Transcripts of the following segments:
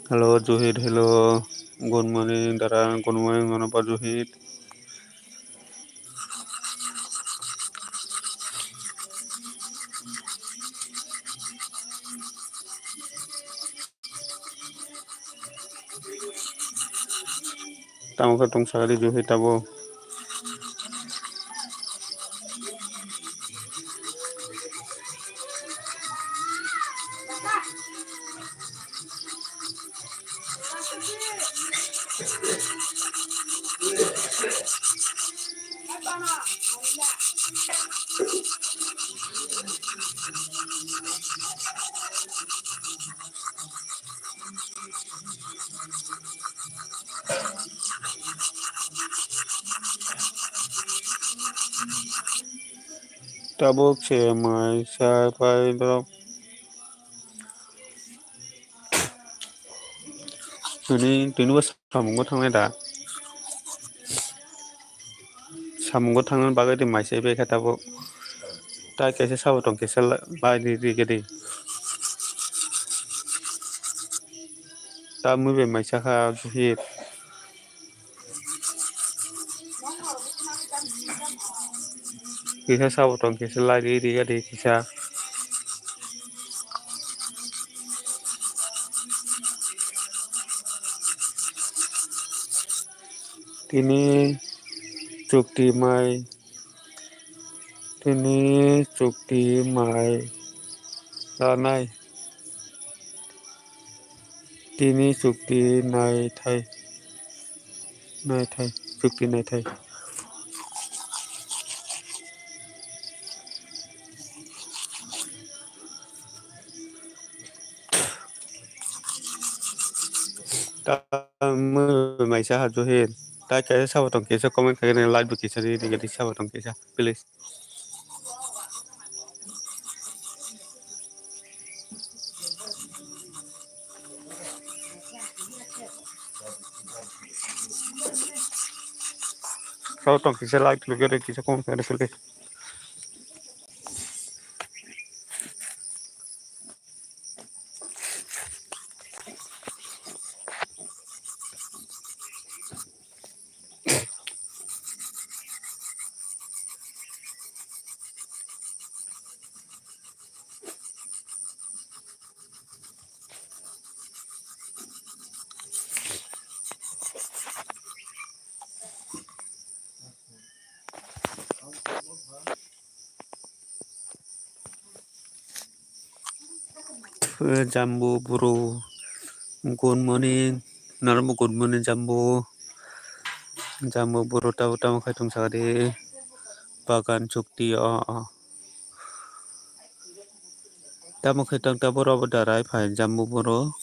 Halo Juhid, hello. Good morning, Dara. Good morning, ano pa Juhid? Tama ka tong sakali Juhid tabo. Tabo che mai sa pai do. Tuni was samunggo थांनाय दा. Samunggo थांनानै bagay di mai sai be katabo. Ta kaise sawo tong kaise bai di gedi. Ta mu be mai sa kha Juhid. Kaise sawo tong kaise lagi di gedi kisa. Tini chukti mai nai. Tini chukti nai thai. Chukti nai thai. Ta mu mai sa ha Juhid. Ta kaise sawo tong kaise comment kagene like bu kaise di gedi sawo tong kaise please. Sawo tong kaise like lu gedi kaise comment kagene please. Jambu bro. Good morning. Naramu good morning Jambu. Jambu bro tahu kai tong sakadi bagan chukti Tamo khitang taboro badarai fine jambu boro.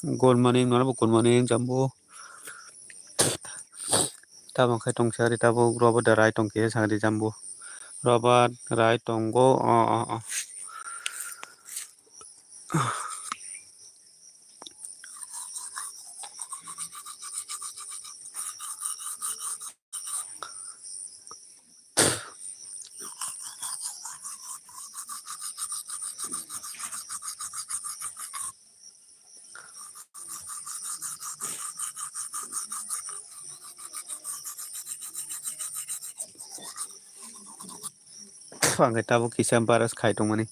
Good morning, no good morning jambu. Tamo khitong sari tabo robo darai tong ke sari jambu. Robot rai tongo Angke tabo kisam baras khaitong mani.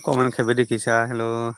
Comment khabedi kisa hello.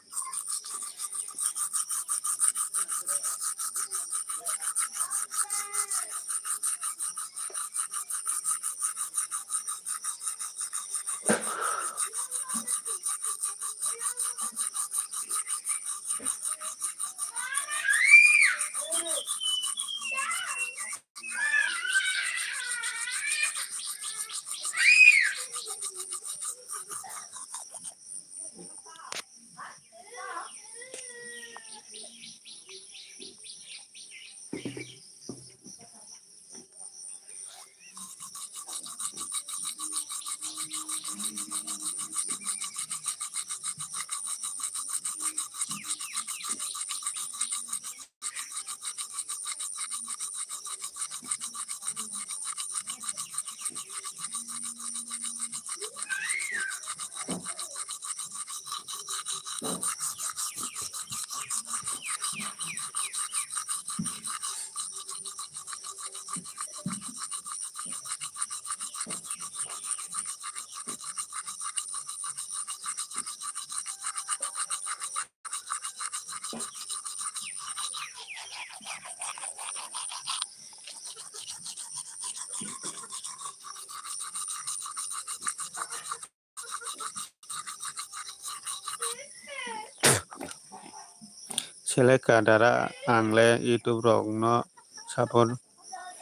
Selek kadara angle YouTube rok no support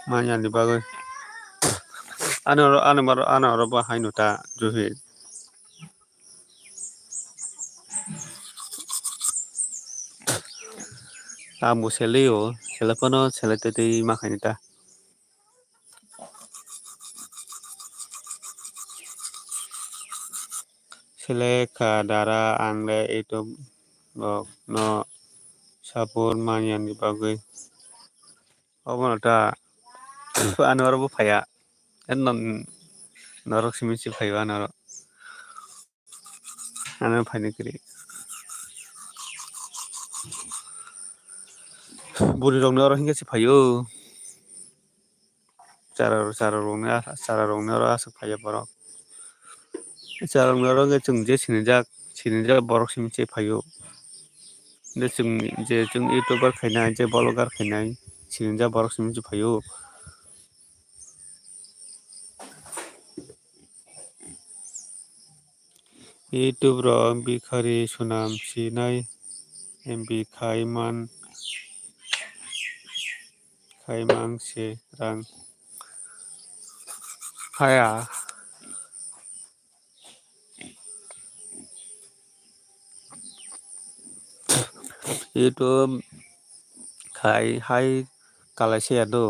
manyani bagoi. Ano ba hainuta juhi. Amu seleo selepono seleteti makanita. Selek kadara angle YouTube rok no support manyani bagoi. Obo ta ano bo phaya. Enon norok simisi phaiwa norok. Ano phani kiri. Buri rok norok hinga si phayo. Cara rok norok asuk phaya borok. Cara norok chung je sinijak borok simisi phayo. जों इउटुबार खायनाय जे blogger खायनाय सिंजा बरक SIM जुफायो YouTube रो बिखारि सुनाम सिनाय MB खायमां से रां हाया YouTube खाय हाय कालायसे दो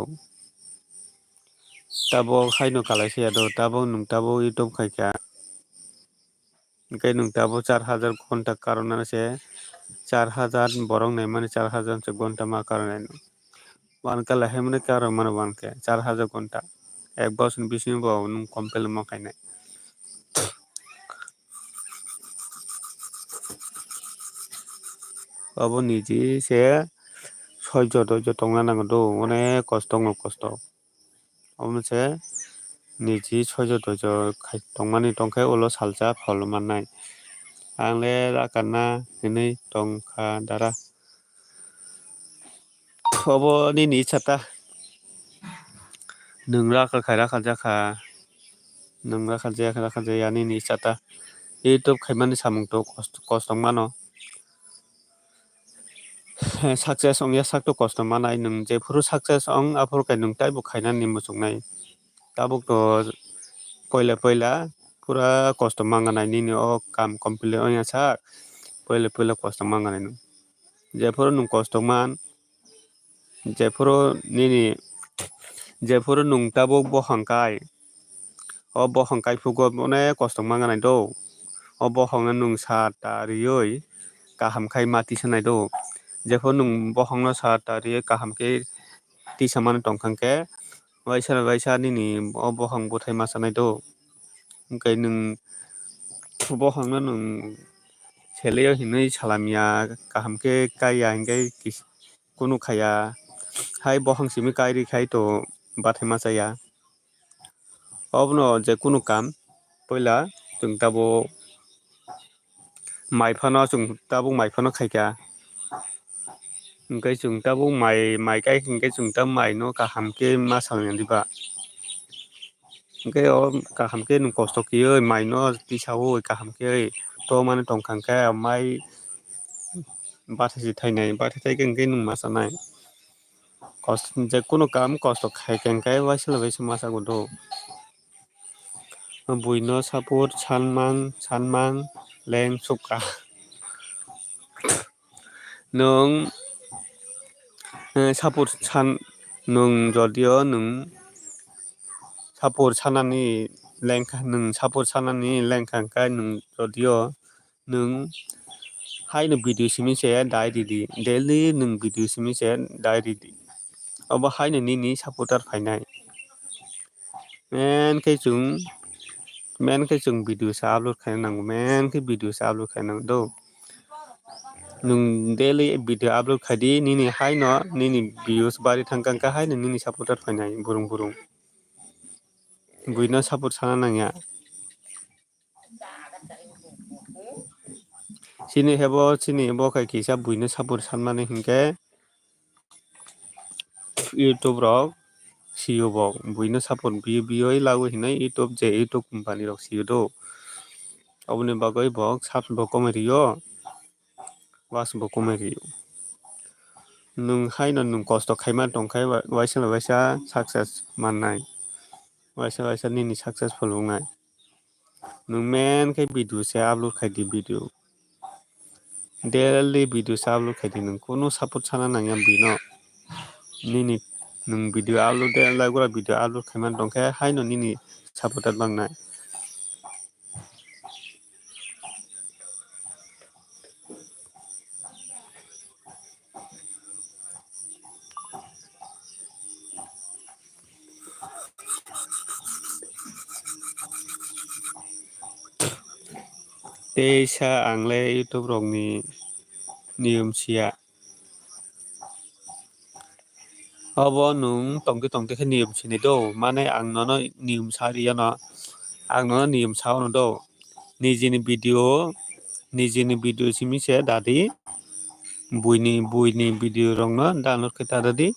तबो खायनो कालायसे दो तबो नुं तबो इउटुब खायका ओंखाय नोंथाबो 4000 घन्टा कारण से 4000 बरं नहीं माने 4000 से घंटा मा कारण वन का लहे मने कारण माने वन के 4000 घंटा एक बस बिसिम बाव नु कम्पेल मा खायनाय अब निजी से सह्य धैर्य तंना नांगौ दो अनेक कष्ट अमसे निजी सह्य धैर्य तंमानि तंखाय उलो सालजा फल माननाय आंले राकाना हिनै तंखा दारा अब निनि इच्छाता नोंरा खायरा खालजाखा नोंरा खालजाया निनि इच्छाता इउटुब खायमानि सामुंथ कष्ट मानो सक्सेस अंया sakto कष्ट मानाय नों जेफोर सक्सेस अं आफोर खाय नों ताइबो खायना निमो संनाय ताबुक तो पहला पूरा कष्ट मांगानाय निनि ओ काम कम्प्लीट अया सा पहले कष्ट मांगानाय नु जेफोर नु कष्ट मान जेफोर नुं ताबो बहांखाय ओ बहांखाय फुगो अनेक कष्ट मांगानाय दो ओ बहांनो नुं सा तारियै काहामखाय माति सोनाय दो जेफोर नुं बहांनो सा तारियै काहामखे तिसामान तंखांखे वाइसा निनि ओ बहां गथाय मासानाय दो ओंखाय नों बहांनो नों सेलायाव हिनै सालामिया काहामखे काया हिंखाय कुनु खाया हाय बहांसिम कायरिखाय तो बाथाय मासाया अबनो जे कुनु काम पहला जों ताबो माइफानो खायका ओंखाय जों ताबो माइ गाय हिंखाय जों ता माइनो काहामखे मासांनाय दिबा ओंखाय काहामखे नु कष्ट कियो माइनो तिसाओ काहामखे तो माने तंखांखे माइ बाथासि थायनाय बाथाय थायगोन ओंखाय नुं मासानाय कष्ट जे कुनु काम कष्ट खायखेंखाय वाइसा मासागो दो बुइनो सापुर सानमां लें सुका नों सापुर सान नों जदिअ नों सापुर सानानि लेंखांखाय नों जदिअ नों हायनो भिडिअ सिमिसे डायरेक्टलि डेली नों भिडिअ सिमिसे डायरेक्टलि अब हायनो निनि सापर्टार फायनाय मेनखे जों भिडिअ सा आपलड खालामनांगौ मेनखे भिडिअ सा आपलड खालामनांगौ दो नों डेली भिडिअ आपलड खायदि निनि हायनो निनि भिउस बारि थांखांखा हायनो निनि सापर्टार फायनाय बुरुं बुइनो सापर्ट साना नांया सिनि हेबो खाय किसा बुइनो सापर्ट सानमाने हिंखे इउटुब रक सिओ बक बुइनो सापर्ट बियो लागु हिनै इउटुब कम्पानि रक सिओ दो अबनि बागै बक साबसबो कमेरियो वासबो कमेरियो नों हायनो नों कष्ट खायमा तंखाय वाइसा सक्सेस माननाय वाइसा निनि सक्सेसफुल बुंनाय नों मेनखे भिडिअ से आपलड खायदि भिडिअ डेली भिडिअ सा आपलड खायदि नों कुनु सापर्ट साना नांया बिनो निनि नों भिडिअ आपलड खायमान दंखाय हायनो निनि सापर्टार बांनाय तेसा आंले इउटुब रकनि नियमसिया अब नों तंखे नियम सिनि दो माने आंनो नियम सारिया न आंनो नियम सावनो दो निजिनि video सिमिसे Daadi buini video rongno download khe tadadi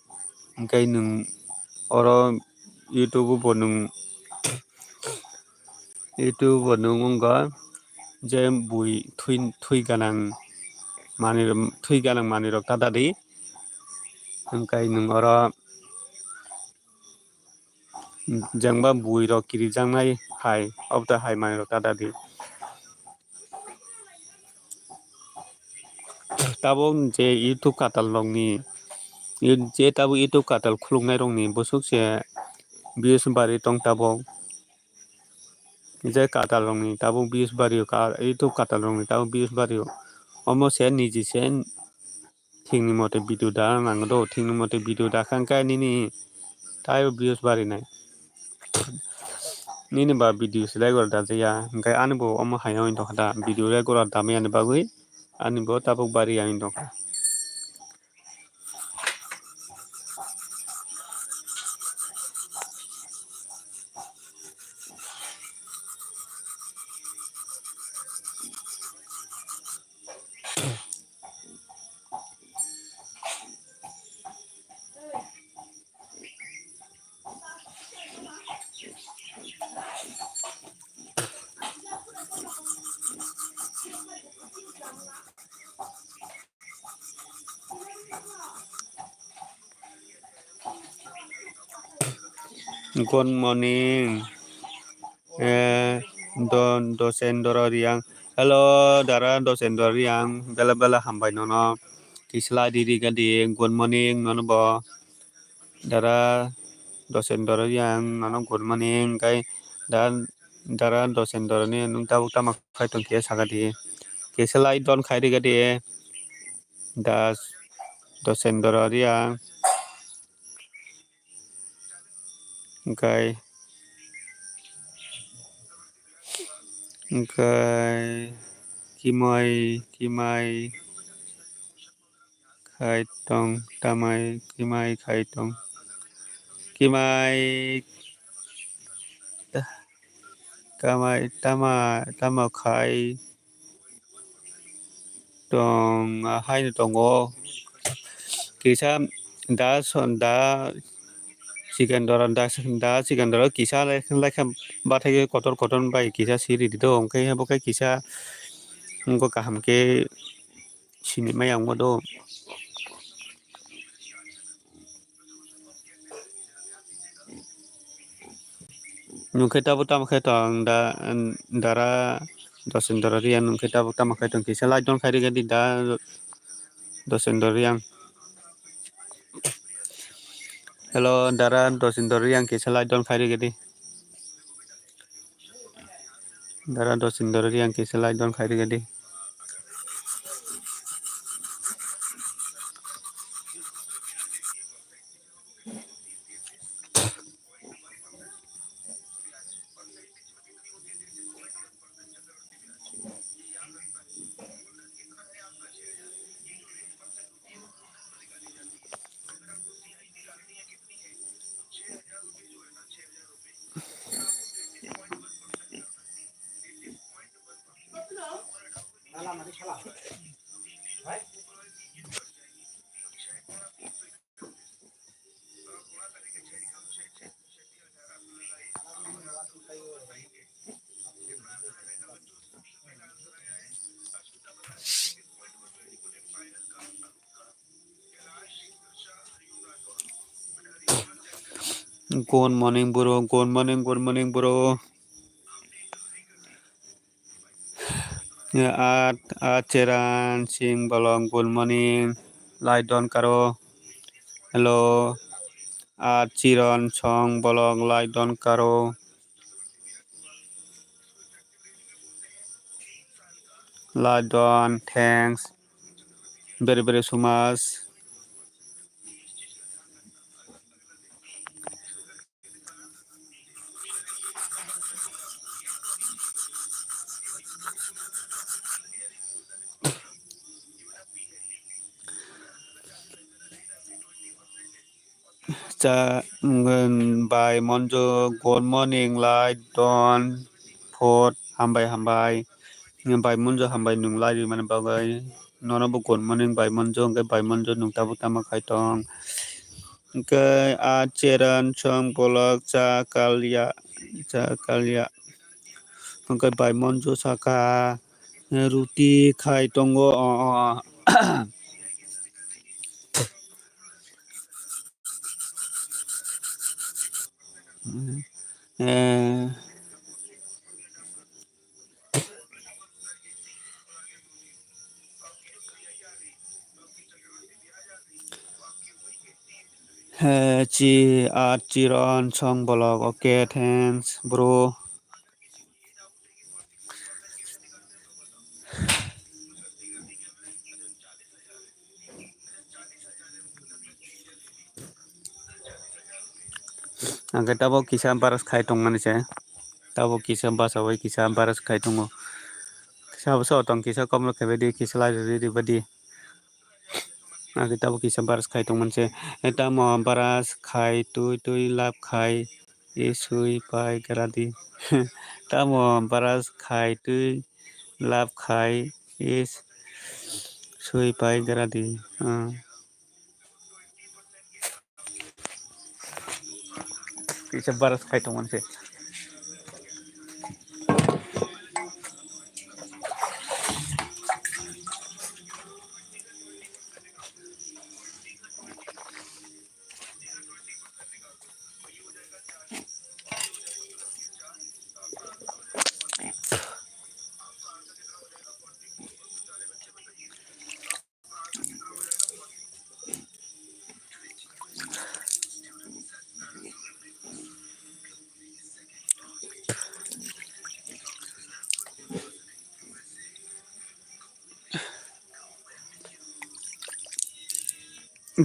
hingkai nung oro YouTube bo nung wngkha je bui thui ganang manui rok tadadi hingkai nung oro jengba bui rok kirijaknai hai obota hai manui rok tadadi tabuk je YouTube katal rokni je tabuk YouTube katal khuluknai rokni busukse views bari tong tabuk je katal rokni tabuk views bari o YouTube katal rokni tabuk views bari o omo se niji se thingni mote video da nango do thingni mote video dakha hingkai nini taibo views barinai nini ba video regular dajaya hingkai ani bo omo hai wngoi tongkha da video regular damani ni bagui ani bo tabuk bari wngoi tongkha. Good morning. Dosen Dororiang. Hello, Dara Dosen Dororiang. Bela hambai nono. Kisla diri gadi. Good morning nono bo. Dara Dosen Dororiang nono good morning. Kai Dara Dosen Doroni nung tabuk tamak kai tong kia sagadi. Kisla don kai di gadi. Das Dosen Dororiang. Kai Kimai khai tong tamai kimai khai tong kimai tama khai tong hai ni tongo kisa da chicken dora kisa lekha bathai kotor bai kisa siri do ongkai habo kai kisa ngo kaham ke sini mayang modo nungkai tabuk tamakai tong dara Dosen Dororiang nungkai tabuk tamakai tong kisa lai don khai gadi da Dosen Dororiang. Hello, Dara Dosen Dororiang kisa lai don khai gadi. Dara Dosen Dororiang kisa lai don khai gadi. Good morning bro. Good morning bro. Cheran sing balong good morning. Light don karo. Hello. Chiron song bolong light don karo. Light don thanks. Very so much. By Monjo good morning light don Fort hambai by Monjo hambai nung light man bagai Nono bo good morning by Monjo ke by Monjo nung tabu tama khai tong. Ke acheran chong bolak cha kalya. Ke by Monjo saka ruti khai tongo Chiron chong bolak. Okay, thanks bro. Angke tabo kisah baras khai tong mani se. Tabo kisah basa wai kisah baras khai tongo. Kisah basa otong kisah komlo kebedi kisah lari di badi. Angke tabo kisah baras khai tong mani se. Eta mo baras khai tui lap khai isui pai geradi. Tamo baras khai tui lap khai is sui pai geradi. Kisah baras khai tong mani se.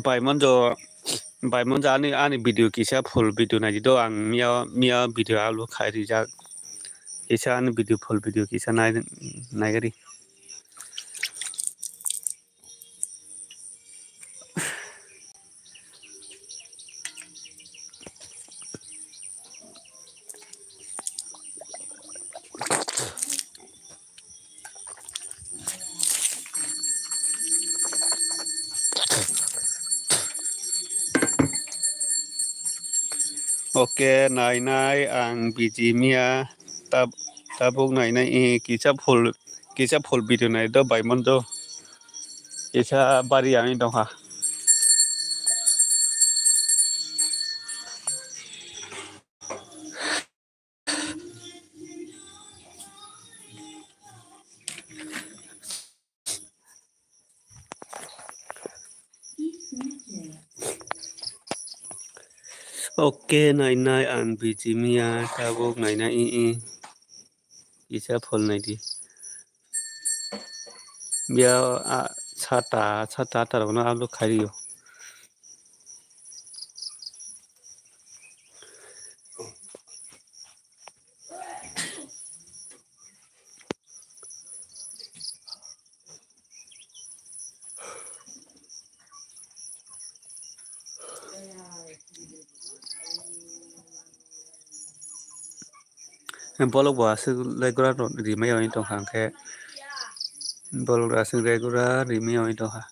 By Monjo ani video kisah full video na jido ang mia video alu khai rijak. Kisah ani video full video kisah naigari. Oke, nai ang biji mia tabuk nai kisah full video nai do by Monjo. Kisah bari ani dong ha. Oke, nai ang biji mia tabuk nai kisah full nai di. Bia chata tarona alu khai yo. Bolok bo asuk legura rimai oni dong ha ke. Bolok asuk legura rimai oni dong ha.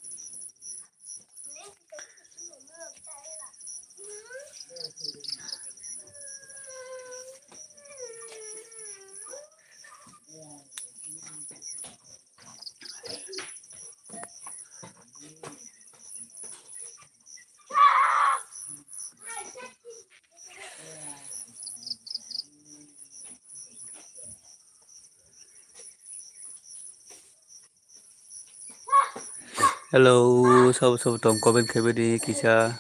Hello, sau tong comment kebedi kisah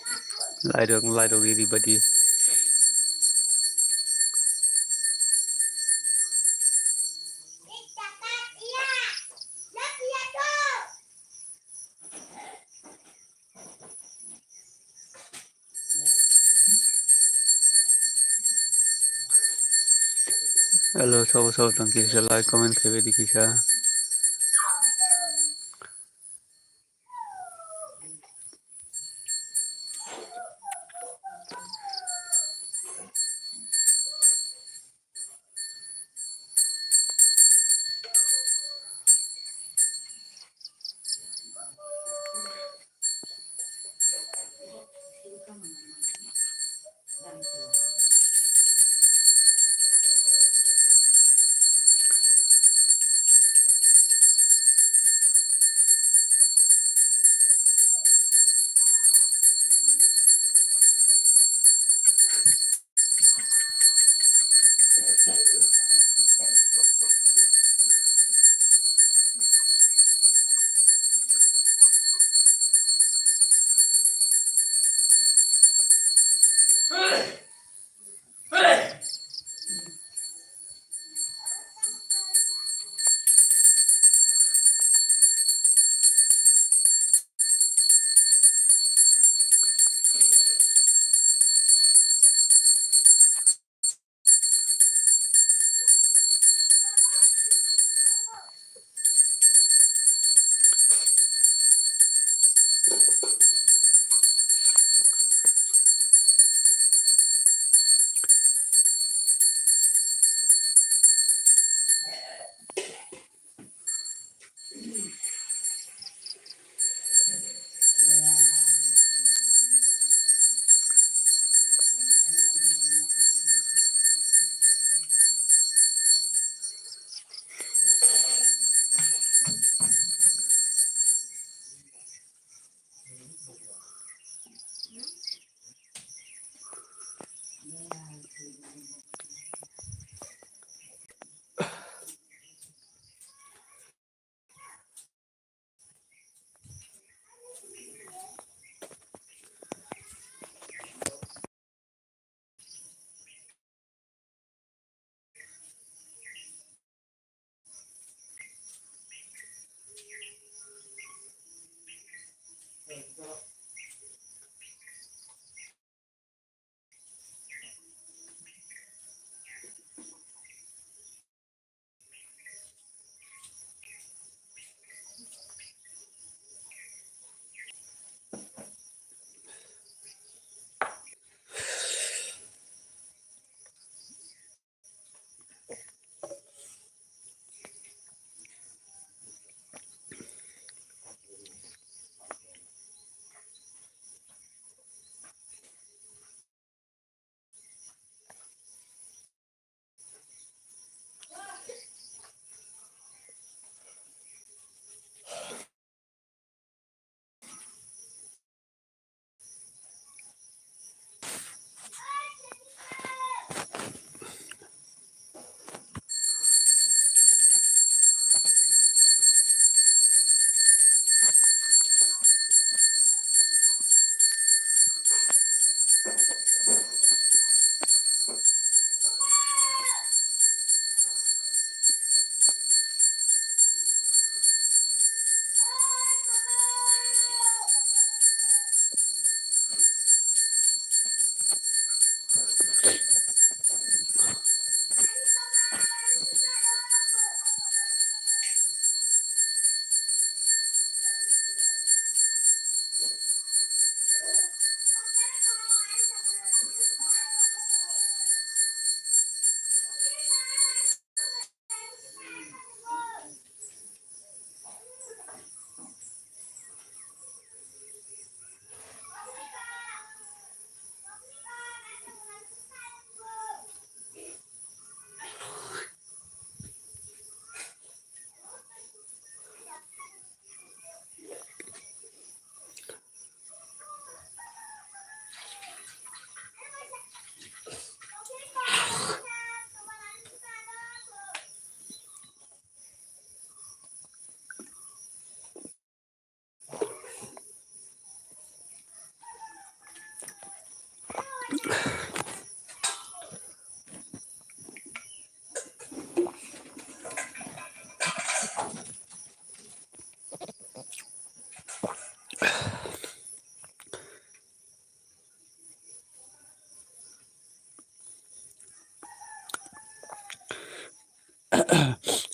lai dong di badi. Hello, sau tong kisah lai comment kebedi kisah.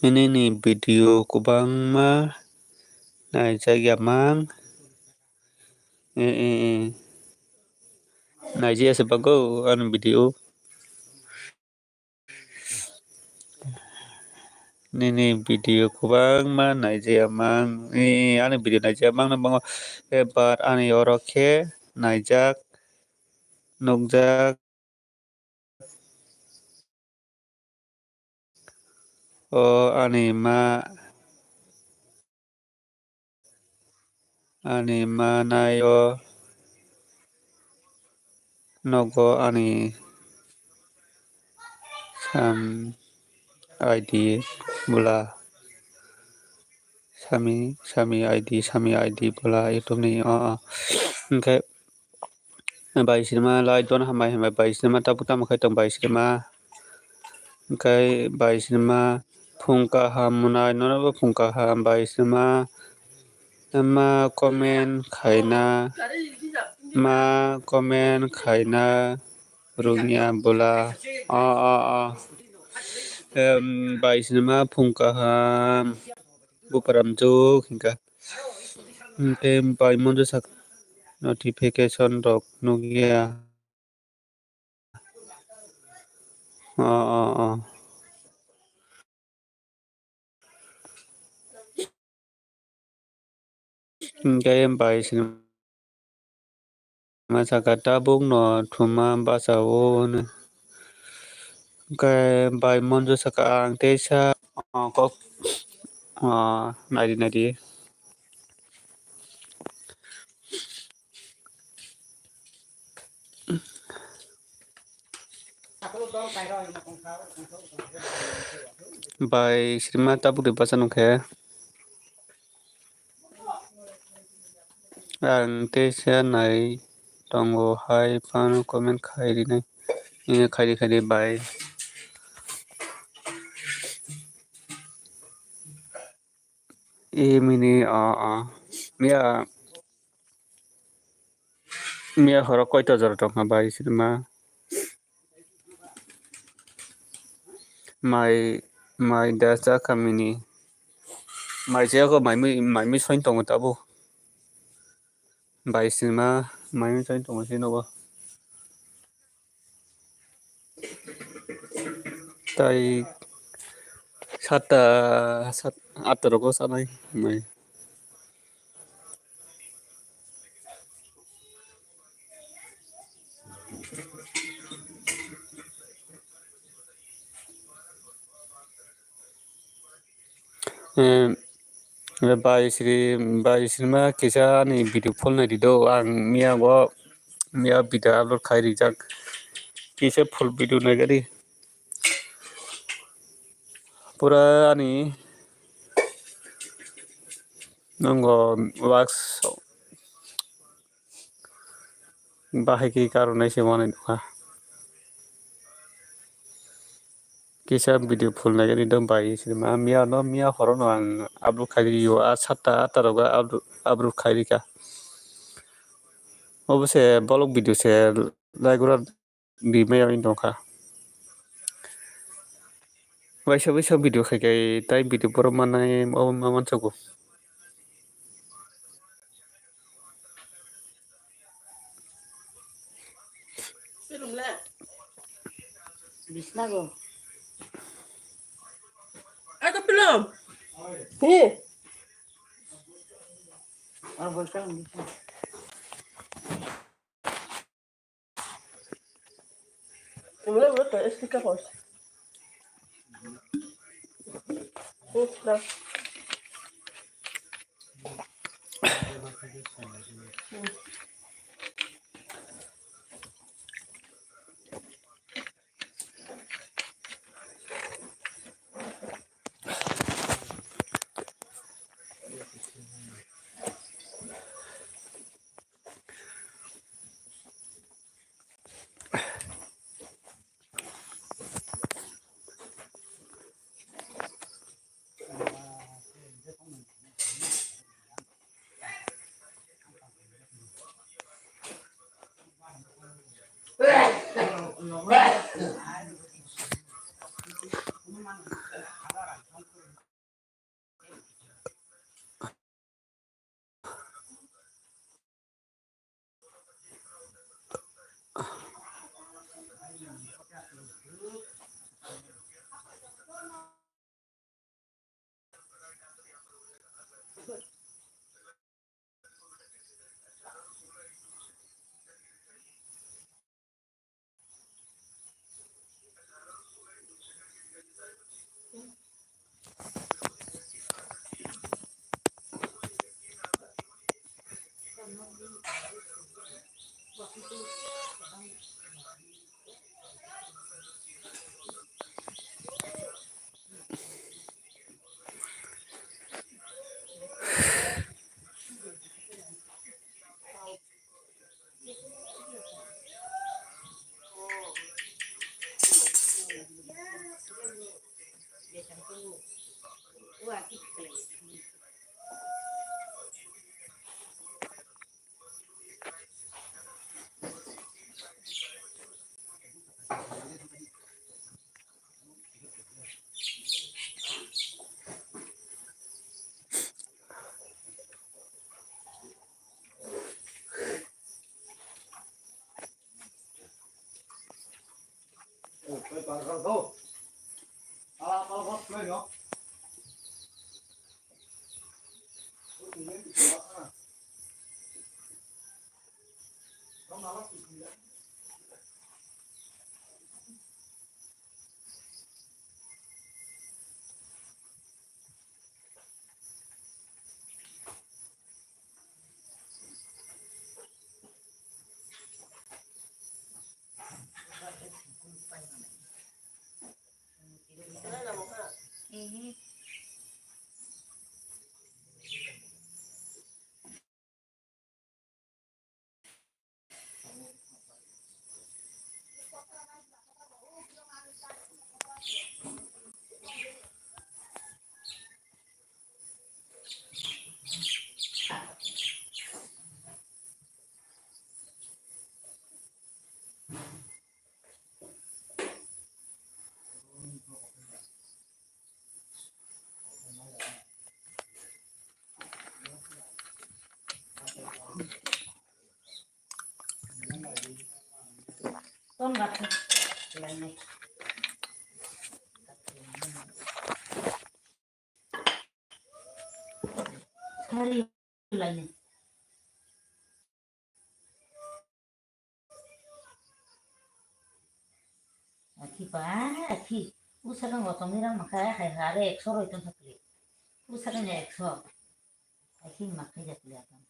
Ini nih video kubang mah naijayamang naijaya sebago anu video ini video kubang mah naijayamang anu video naijayamang na bango ebar ani oroke naijak nukjak ani ma nayo nogo ani sam ID bola sami ID bola YouTube ni oke Baisirma lai don hamai hamai baisirma tapu tamu kai tong baisirma kai baisirma phungka hamunai nonabo phungka ham baisirma ma komen khaina ma komen khaina rungya bola baisirma phungka ham buparam juk hingka bai monjo sak notification rok nugya hingke baisirma saka tabuk no thuma basao kai bai monjo saka ang tesa kok nadi nadi bai sirma tabuk de basan ke ang tesa nai tongo hai panu komen khairi nai khairi khairi bai mini mia mia horo koito jor tonga bai sirma mai dasa kamini mai jago mai mi soin tongo tabu bai sirma mai mi soin tongo sinogo tai sata atorogo sanai mai bai sirma kisa ni video phone nai do ang mia go mia video upload khairi jak kisa full video nai gari pura ani nongo wax bahai ki karonai se manai duka kisa video full nai gari dom bai sirma mia horo no ang upload khairi yo a sata ataroga upload khairi ka obose bolok video se laigura bimaya indongka waisa video khai kai tai video poro manai maman sago Bisnago. Aku belum. Boleh betul, stiker pos. Sudah. Tôm gặt lại này. Hari lại này. Aki pa, aki. Usakan gotong mirang makaya hari 100 roh itu sakli. Usakan ya 100. Aki makai jat kelihatan.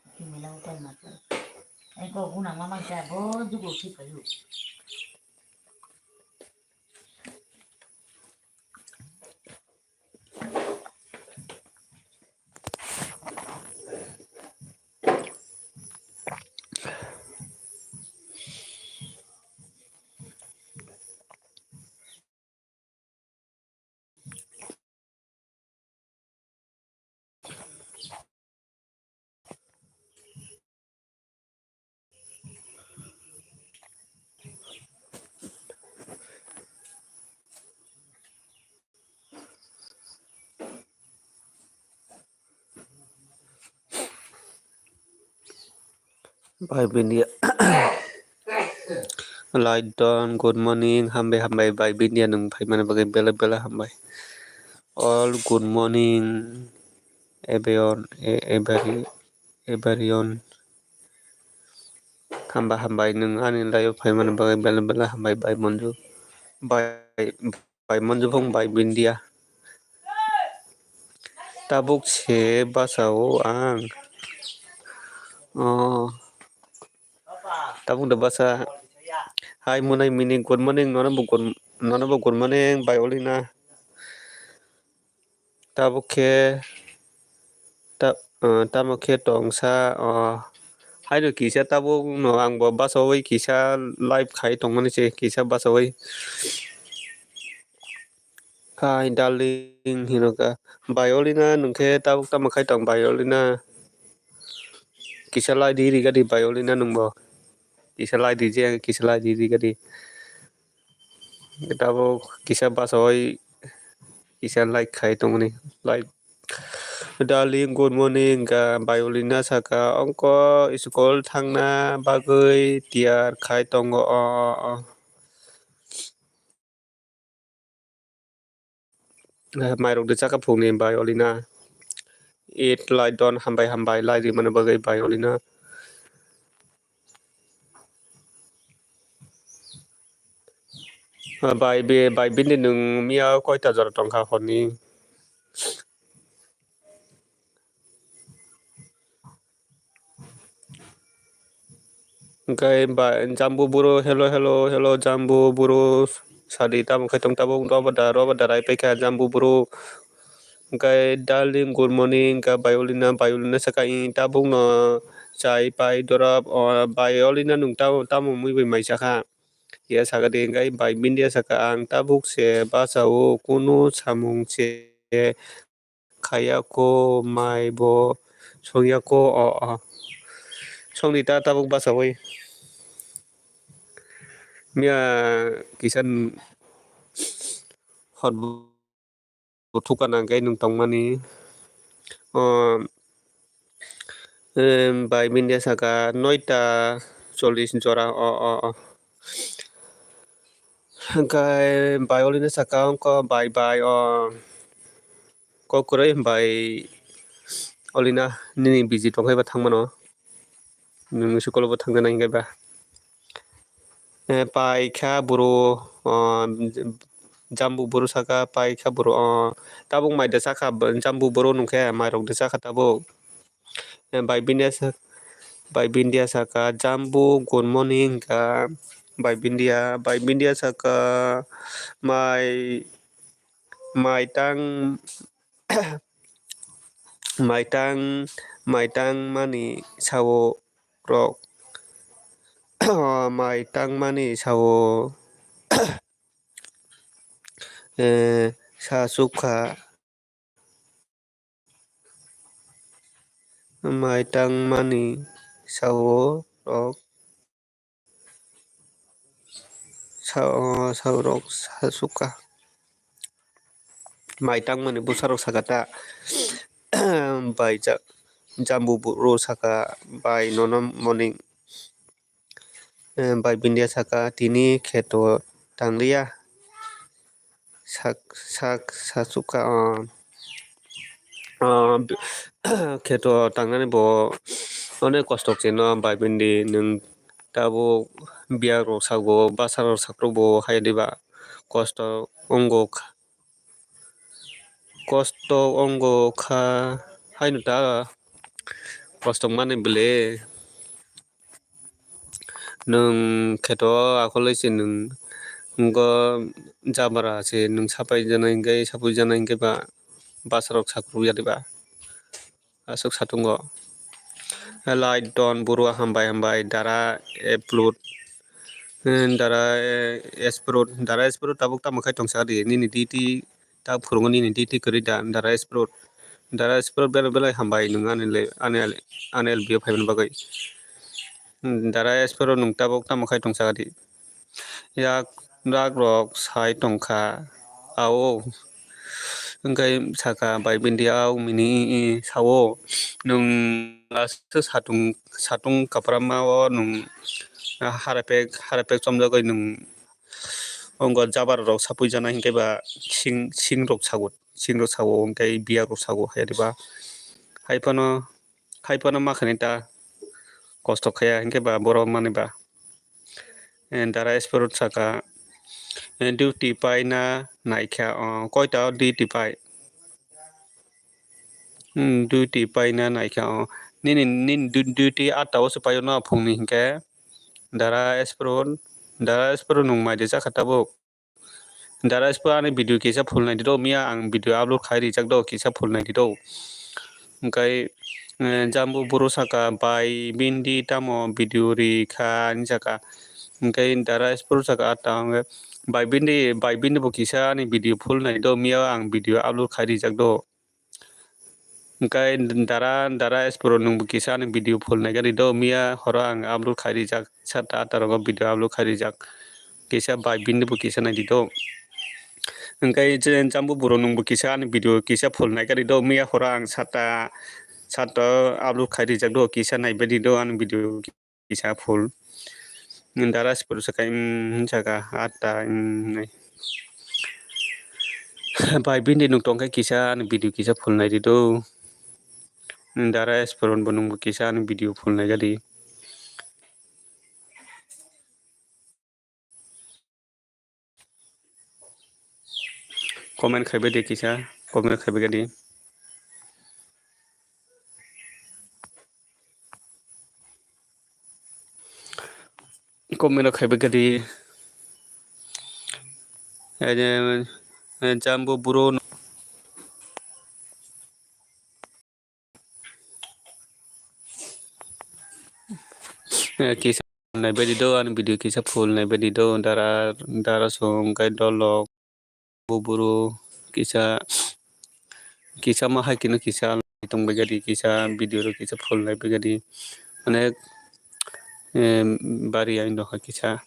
Aki milang utan makan. Eko guna mamang saya boju gosi kayu. Bye Bindia. Laidon, good morning, hambai bye Bindia nung bye mana bagai bela hambai. All good morning, everyone. Hambai nung ani layo bye mana bagai bela hambai bye monju. Bye monju phong bye Bindia. Tabuk se basao ang. Oh. Tabuk da basa. Hi Munai meaning good morning nona bu good morning Biolina. Tabukhe tamokhe tongsa hai được kisa tabuk no ang bo basawai kisa live khai tongmani che kisa basawai hi darling hinoka Biolina nungkhe tabuk tamakhai tong Biolina kisa lai di gadi Biolina nungbo kisa lai di je kisa lai di gadi tabuk kisa basawai kisa like khai tongmani live. Darling, good morning. Biolina saka ongko school thangna bagui tiar khai tongo mairok de chaka phungni Biolina. It lai don hambai lai di mana bagai Biolina. Bai bin nung mia koi ta jor tong kha khoni. Kai ba jambu buru hello jambu buru sadi tam khai tong tabung ro ba rai pe kha jambu buru kai darling good morning ka Biolina saka in tabung no chai pai dorap Biolina nung tamu mui mai saka ya saka de kai bai bindia saka ang tabuk se basao kunu samung che kaya ko mai bo songya ko songni tabuk basawai mia kisan hot butukan ang kai nung tong mani By Bindia Saka 9:40 jora Hangkai by Olina Saka ko by ko kurai by Olina nini busy tongkai ba thangmano nung sukolo ba thangna hingai ba by kha buru jambu buru saka by kha buru tabung mai da saka jambu buru nungkhe mai rok da saka tabuk by Bindia Saka jambu good morning ka by Bindia Saka mai tang mai tang mani sawo rok mai tang mani sawo sa sukha mai tang mani sawo rok sawo rok sa sukha mai tang mani busarok sakata by jambu buru saka by nonom morning by Bindia Saka tini kheto tanglia sasuka kheto tangnani bo onek kostok cheno by Bindi nung tabo biak rok sago basar rok sakrok bo hayadiba kosto ongo kha hainu ta kostok mani bele nung kheto akolesi nung jabara se nung sapai jana hingai ba basarok sakru yadiba asok satungo light don buru hambai dara upload dara esprot tabuk tamakai tongsa di nini titi ta phurungo nini titi kerida dara esprot bela hambai nung anel bio phaiben bagai dara esprot nung tabuk tamakai tongsa di yak rok sai tongkha ao hingkai saka by Bindia mini sawo nung satung kaprama o nung harapek chomjagoi nung ongo jabar rok sapui jana hingkai ba sing rok sago hingkai biak rok sago hayadiba haipano makhanita kosto khaya hingkai ba borok mani ba dara esprot saka duty pai na naikha koita duty pai duty pai na naikha nini duty 8 o payo no phungni hingke dara esprot nung mai de jakha tabuk dara esprot ani video kisa phulnai do mia ang video upload khai rijak do kisa phulnai do hingkai jambu buru saka by Bindi tamo video ri kha ni jaka hingkai dara esprot saka ata by Bindi bo kisa ani video phulnai do mia ang video upload khai rijak do hingkai dara esprot nung kisa ani video phulnai gari do mia horo ang upload khai rijak sata rogo video upload khai rijak kisa by Bindi bo kisa nai do hingkai jambu buru nung bo kisa ani video kisa phulnai gari do mia horo ang sata upload khai rijak do kisa naibedi do ani video kisa phul dara esprot saka saka ata by Bindi nung tongkai kisa ani video kisa phulnai do dara esprot bo nung kisa ani video phulnai gari comment khaibe de kisa comment khaibe gadi comment khaibe gadi jambu buru kisa naibedi do ani video kisa phulnai bedi do dara song kai dolok buru kisa ma haikino kisa tongbai gadi kisa video ro kisa phulnai begadi onek bari aindo kisa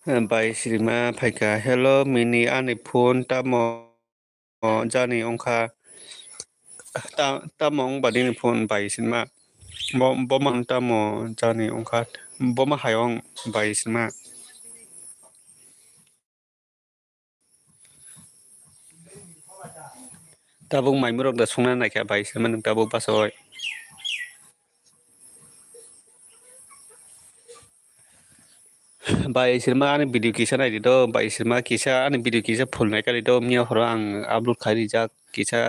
Bai sirima phaika hello mini ani phone tamo jani ongkha tamong badini phone bai sirma boma tamo jani ongkha boma hayong bai sirma tabuk maimurok da sungna naikha bai sirma nung tabuk pasoi bai sirma ani video kisa naidi do bai sirma kisa ani video kisa full naikali do mia horo ang upload khairi jak kisa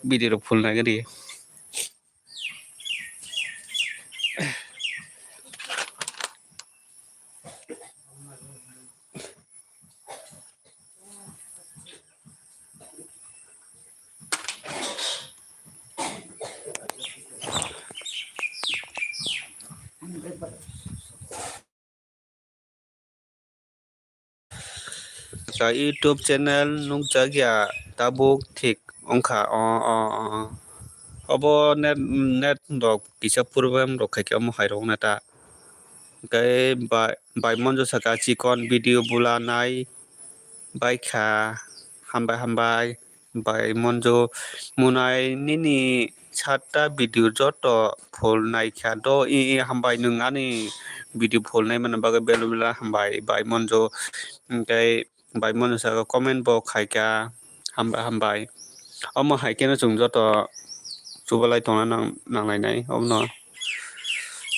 video rok full naikali ka YouTube channel nung jagya tabuk thik ongkha obo net rok kisa program rok khaike omo hairok na ta kai bai monjo saka chikon video bulanai bai kha hambai bai monjo munai nini satta video joto phol naikha do hambai nung ani video phol nai man baga belula hambai bai monjo kai bai monjo saka comment bo khaika hambai omo haike na chung joto chubalai tona nanglai nai omno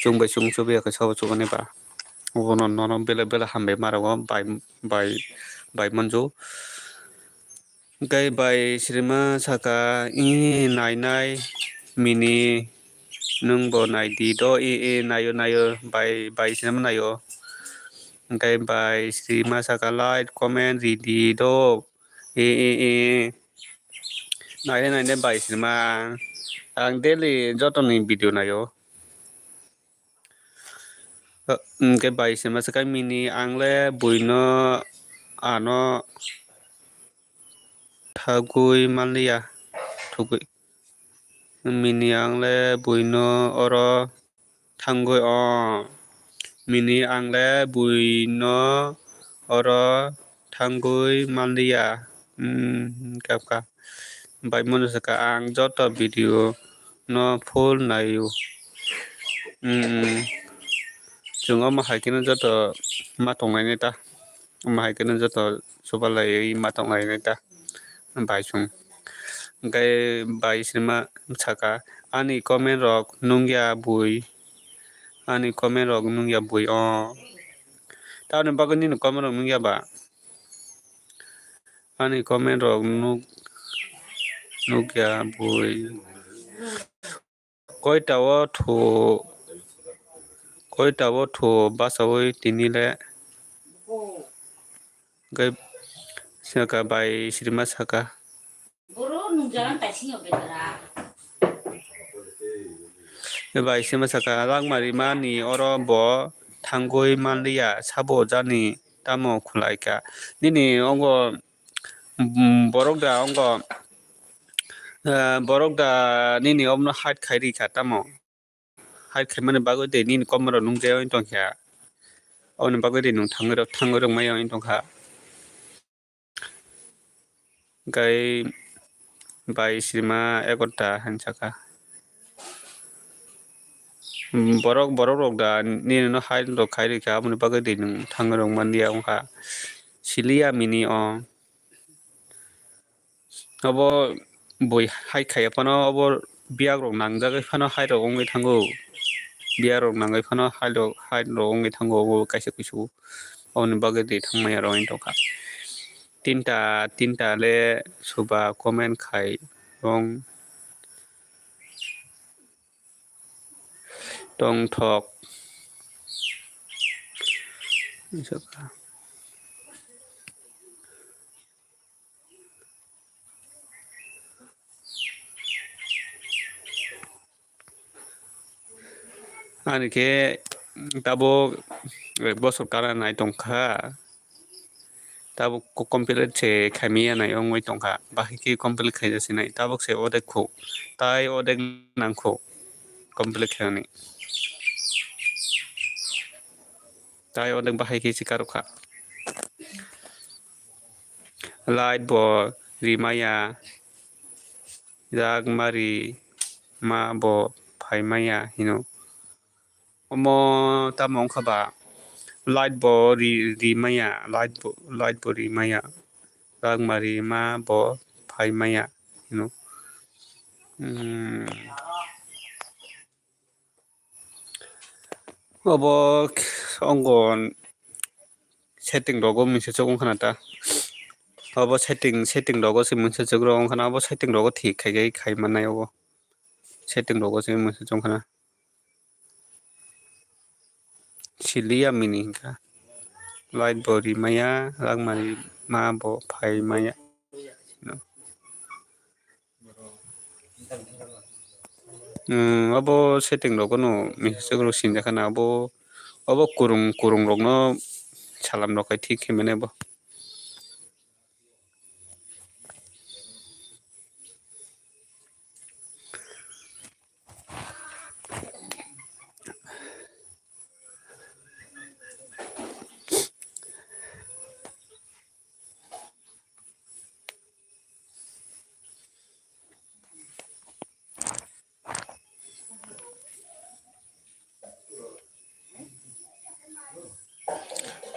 chungbai chung chubi ka saw chubani ba obono nono bela hambai marago bai monjo gai bai sirima saka nainai mini nung bo nai di do nayo bai sirima nayo gai bai sirima saka like comment di do naine bai sirima ang daily jotoni video nayo ke bai sirima saka mini angle buino ano thagui manliya thugui mini angle buino oro thangui mini angle buino oro thangui manliya kapka bai mono saka ang joto video no full nayo chung oma haikena joto matongnai neta oma haikena joto subalai matongnai neta bai chung gai bai sirima saka ani comment rok nungya bui ani comment rok nungya bui taune bagui nini comment rok nungya ba ani comment rok nungya bui koitao thu basawui tinile gai saka bai sirima saka Buru nungjalan tasing oke kara. bai sirima saka langmari mani oro bo thangui manliya sabo jani tamo khulaika nini ongo borokda nini omno hide khairi kha tamo hide khaimani bagui de nini komro nungjayo tongkha oni bagui de nung thangoi rok mayo tongkha gai bai sirima egotta hansaka borok rok da nini no hide rok khairi kha amoni bagui de nung thangoi rok manliya ongkha siliya mini obo boi hide khaiya phano obo biyak rok nangjagui phano hide rok ongoi thango biyak rok nangai phano hide rok ongoi thango obo kaisa kuisu oni bagui de thangmaya ro tongkha tinta le suba comment khai rong tongthok ani ke tabo bosor kana nai tongkha tabo complete se khaimia nai ongoi tongkha bahiki complete khaijasi nai tabok se odek khu tai odek nangkhu complete khaini tai odeng bahai ki sikaruka light bo rimaya jak mari ma bo phaimaya hino omo tamo khaba light bo rimaya light bo rimaya jak mari ma bo phaimaya hino obo ongon setting rogo moinse chokong khana ta obo setting rogo se moinse chogrong khana obo setting rogo thik khaigai khaimanai obo setting rogo se moinse chong khana silia mini ka light bo rimaya jak mari ma bo phaimaya obo setting rogo no moinse chogro sinja khana obo kurung rok no salam rok kai thik khemane bo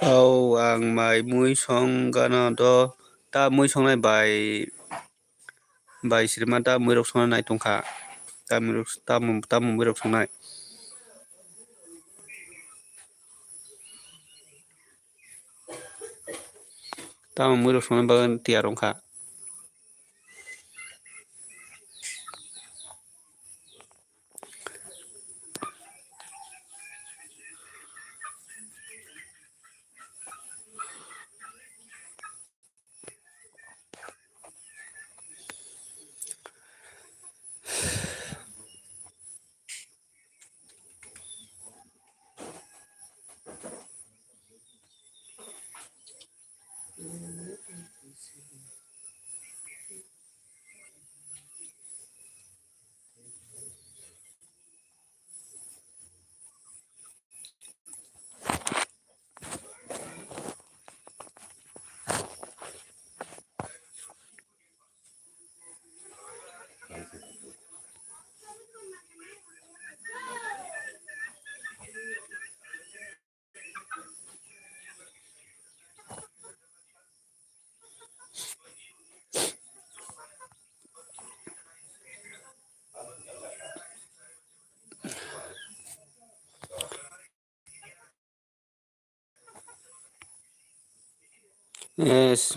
au ang mai mui song gana do ta mui songnai bai sirma ta mui rok songnai tongkha ta mui rok songnai ta mui rok songnai bagan tiar rongkha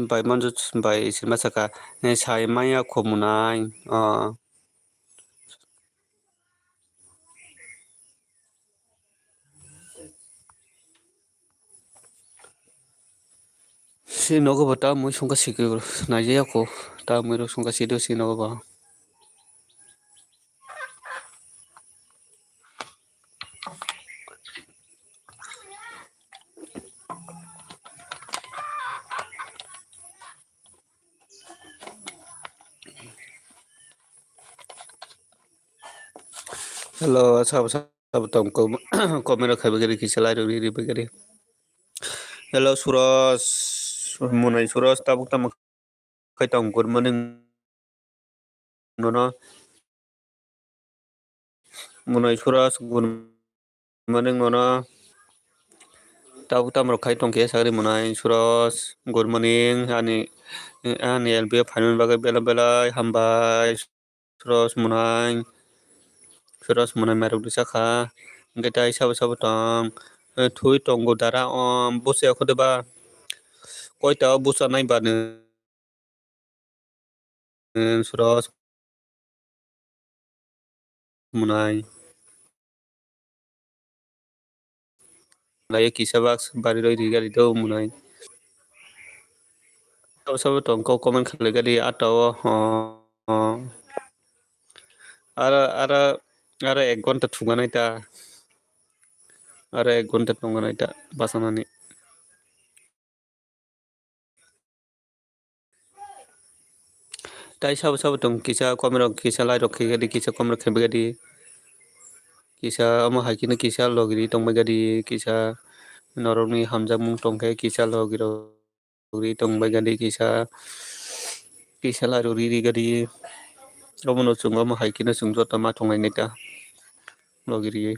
bai manju bai sirma saka sai maya khomunai si nogo ba ta mui songka sikri naijaya ko ta mui rok songka sido si nogo ba hello sab tom ko komero khaibagari kisalai ro ri bagari hello suros munai suros tabuk tam kai tong good morning nono munai suros good morning nono tabuk tam rok kai tong ke sagri munai suros good morning ani lb phanon bagai bela bela hambai suros munai marok disakha hingke tai sabo tong thui tongo dara bose khode ba koita bosa nai ba suros munai lai kisa bak bari roi rigari do munai sabo tong ko comment khale gari atao ara 1 ঘন্টা thunganai ta ara 1 ঘন্টা thunganai ta basanani tai sabo tong kisa comment kisa lai rok khegadi kisa comment khebagadi kisa amo haikini kisa logri tongmagadi kisa Norokni hamjakmung tongkhe kisa logirori tongbai gadi kisa larori gadi obono chungo mo hai kino chungjo tama tongnai ta logiri.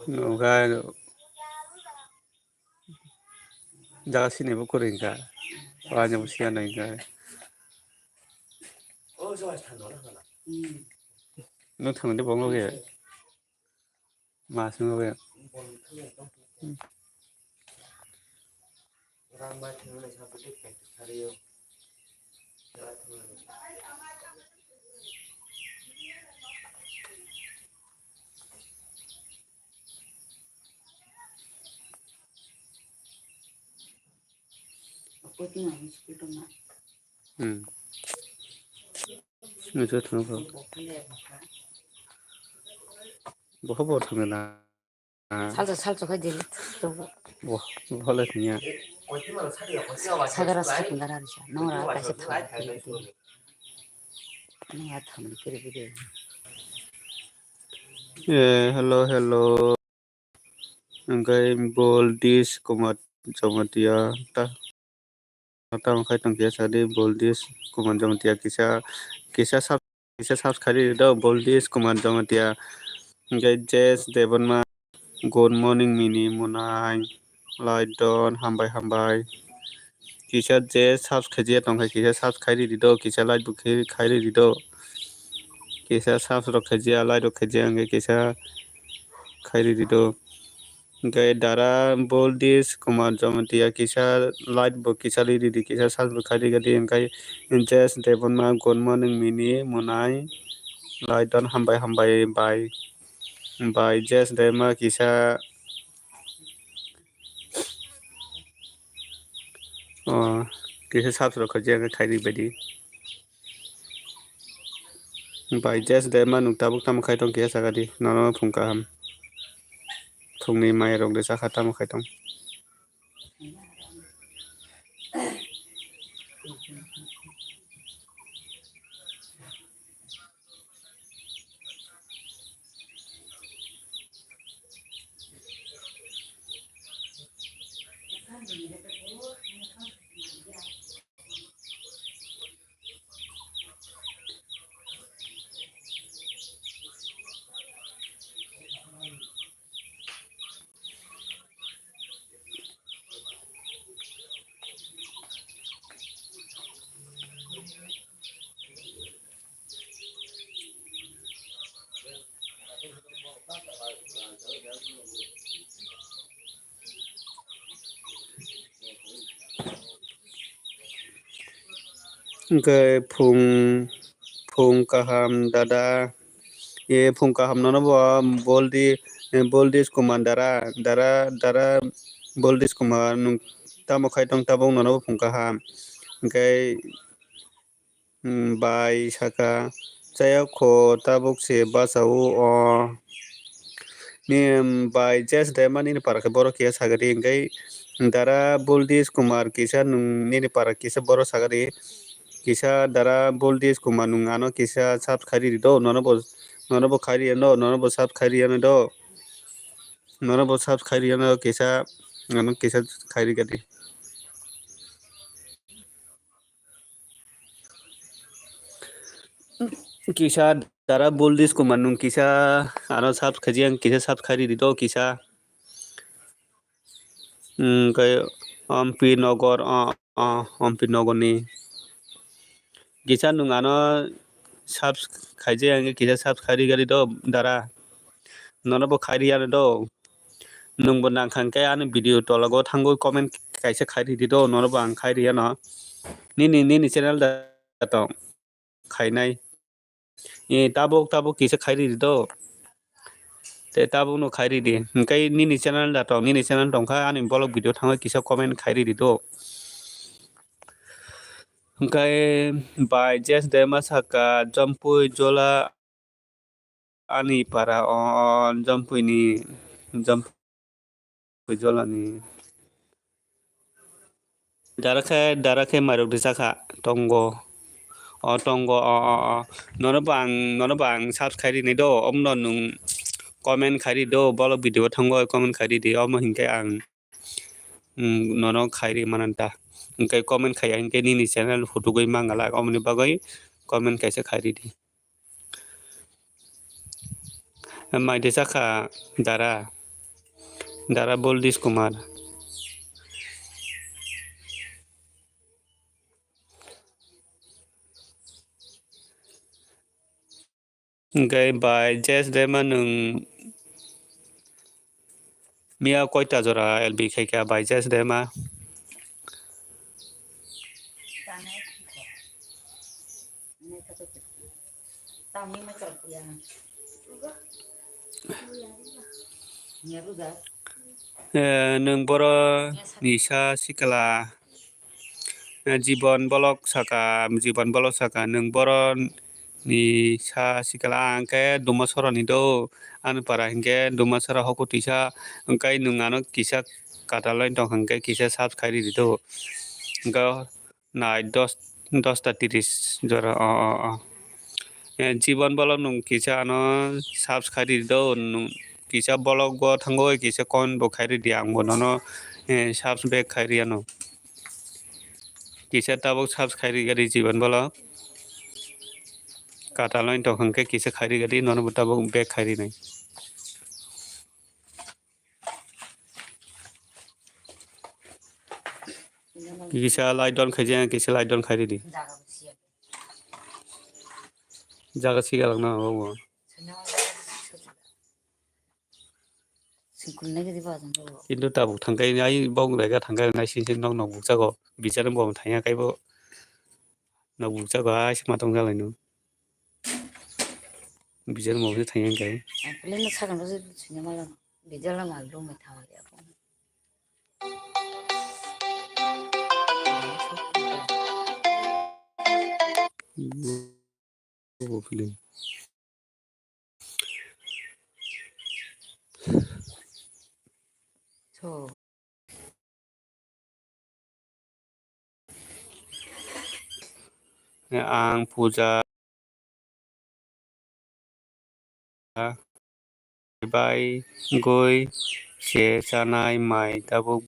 Nuga jaga sini bo koringa wanya musia nainga. Nó thằng đi bóng lo kìa mà xuống lo kìa nó chưa thằng không bố không bố thằng nào 살짝 하지. bố 할래 그냥 사가라 사분다라지. 너라 다시 타. 내가 타면 그래. yeah hello angkai bol dis komat jamatia ta ta angkai tang kia sade bol dis komat jamatia kisa sab khari do bol dis komat jamatia angkai jazz devonma good morning mini munai laidon hambai kisa jazz sab khajia tangkai kisa sab khari do kisa light bu khari do kisa sab ro khajia light ro khajia angkai kisa khari do Gaya dara boldis kumar jamatia kisa light bo kisa lidi di kisa sal bo khari gadi engkai inches devon ma good morning mini munai light don hambai by just dema kisa kisa sal ro khaji engkai khari badi by just dema nukta buk tam khai tong kisa gadi nono phungka ham phungni mai rong de sa khata mo khai tong engkai phung kaham dada ye phung kaham nono bo boldis kumar dara boldis kumar nung tamo khai tong tabong nono bo phung kaham engkai bai saka chaya kho tabuk se basao ni bai just dema ni para ke boro kia sagari engkai dara boldis kumar kisa nung ni para kisa boro sagari kisa dara boldis kumar nung ano kisa sab khari do nono bo khari no nono bo sab khari ano do nono bo sab khari ano kisa ano kisa khari gadi Kisah dara boldis ko manung kisah ano sab khajiang kisah sab khari dito kisah kay ampi nogor ampi nogor ni kisah nung ano sab khajiang kisah sab khari gari do dara nono bo khari ano do nung bo nang khang kay ano video tolago thango comment kaisa khari dito nono bo ang khari ano ni channel da to khainai tabok kisah khari dito te tabuk no khairi di kai ni channel da tong ni channel tong kha ani blog video thang kisa comment khairi di do kai by just de masaka jampui jola ani para on jampui ni jampui jola ni darakhe marok disaka tongo tongo nono bang subscribe ni do omno nung comment khairi do blog video thango comment khairi di om hingke ang nono khairi mananta hingke comment khaya hingke ni channel photo goi mangala omni bagoi comment kaisa khairi di mai desaka dara boldis kumar hingke by just de manung mia koita jora lb khaika by just de ma Tanah itu. Ini kata tu. Tahu ni macam apa ya? Nyaru dah. nung boro nisa sikala জীবন বলক সাকা নং বড় ni sa sikala angke duma soro ni do an para hingke duma soro hoku tisa angkai nungano kisa kataloin tong hangke kisa subscribe di do angka nai 10:30 jora জীবন বলক nung kisa ano subscribe di do nung kisa bolok go thango kisa kon bo khairi di ang bonono subscribe khairi ano kisa tabok subscribe gari জীবন বলক kataloin tong hangke kisa khairi gari nono tabok back khairi nai kisa laidon khaji kisa laidon khairi di Jaga bersiap. jaga sigalang na bawo Singkul lagi di bawah tu. কিন্তু tabuk thangkai ai bong lega thangkai nai sin nong nong bukjago bicharam bom thanya kai bo nong bukjago ai sma tong jalai no bicharam bom thanya kai Pelin nak sekarang tu senyum malam. Di jalan malu macam apa aku. film So. ang puja bai goi se chanai mai tabuk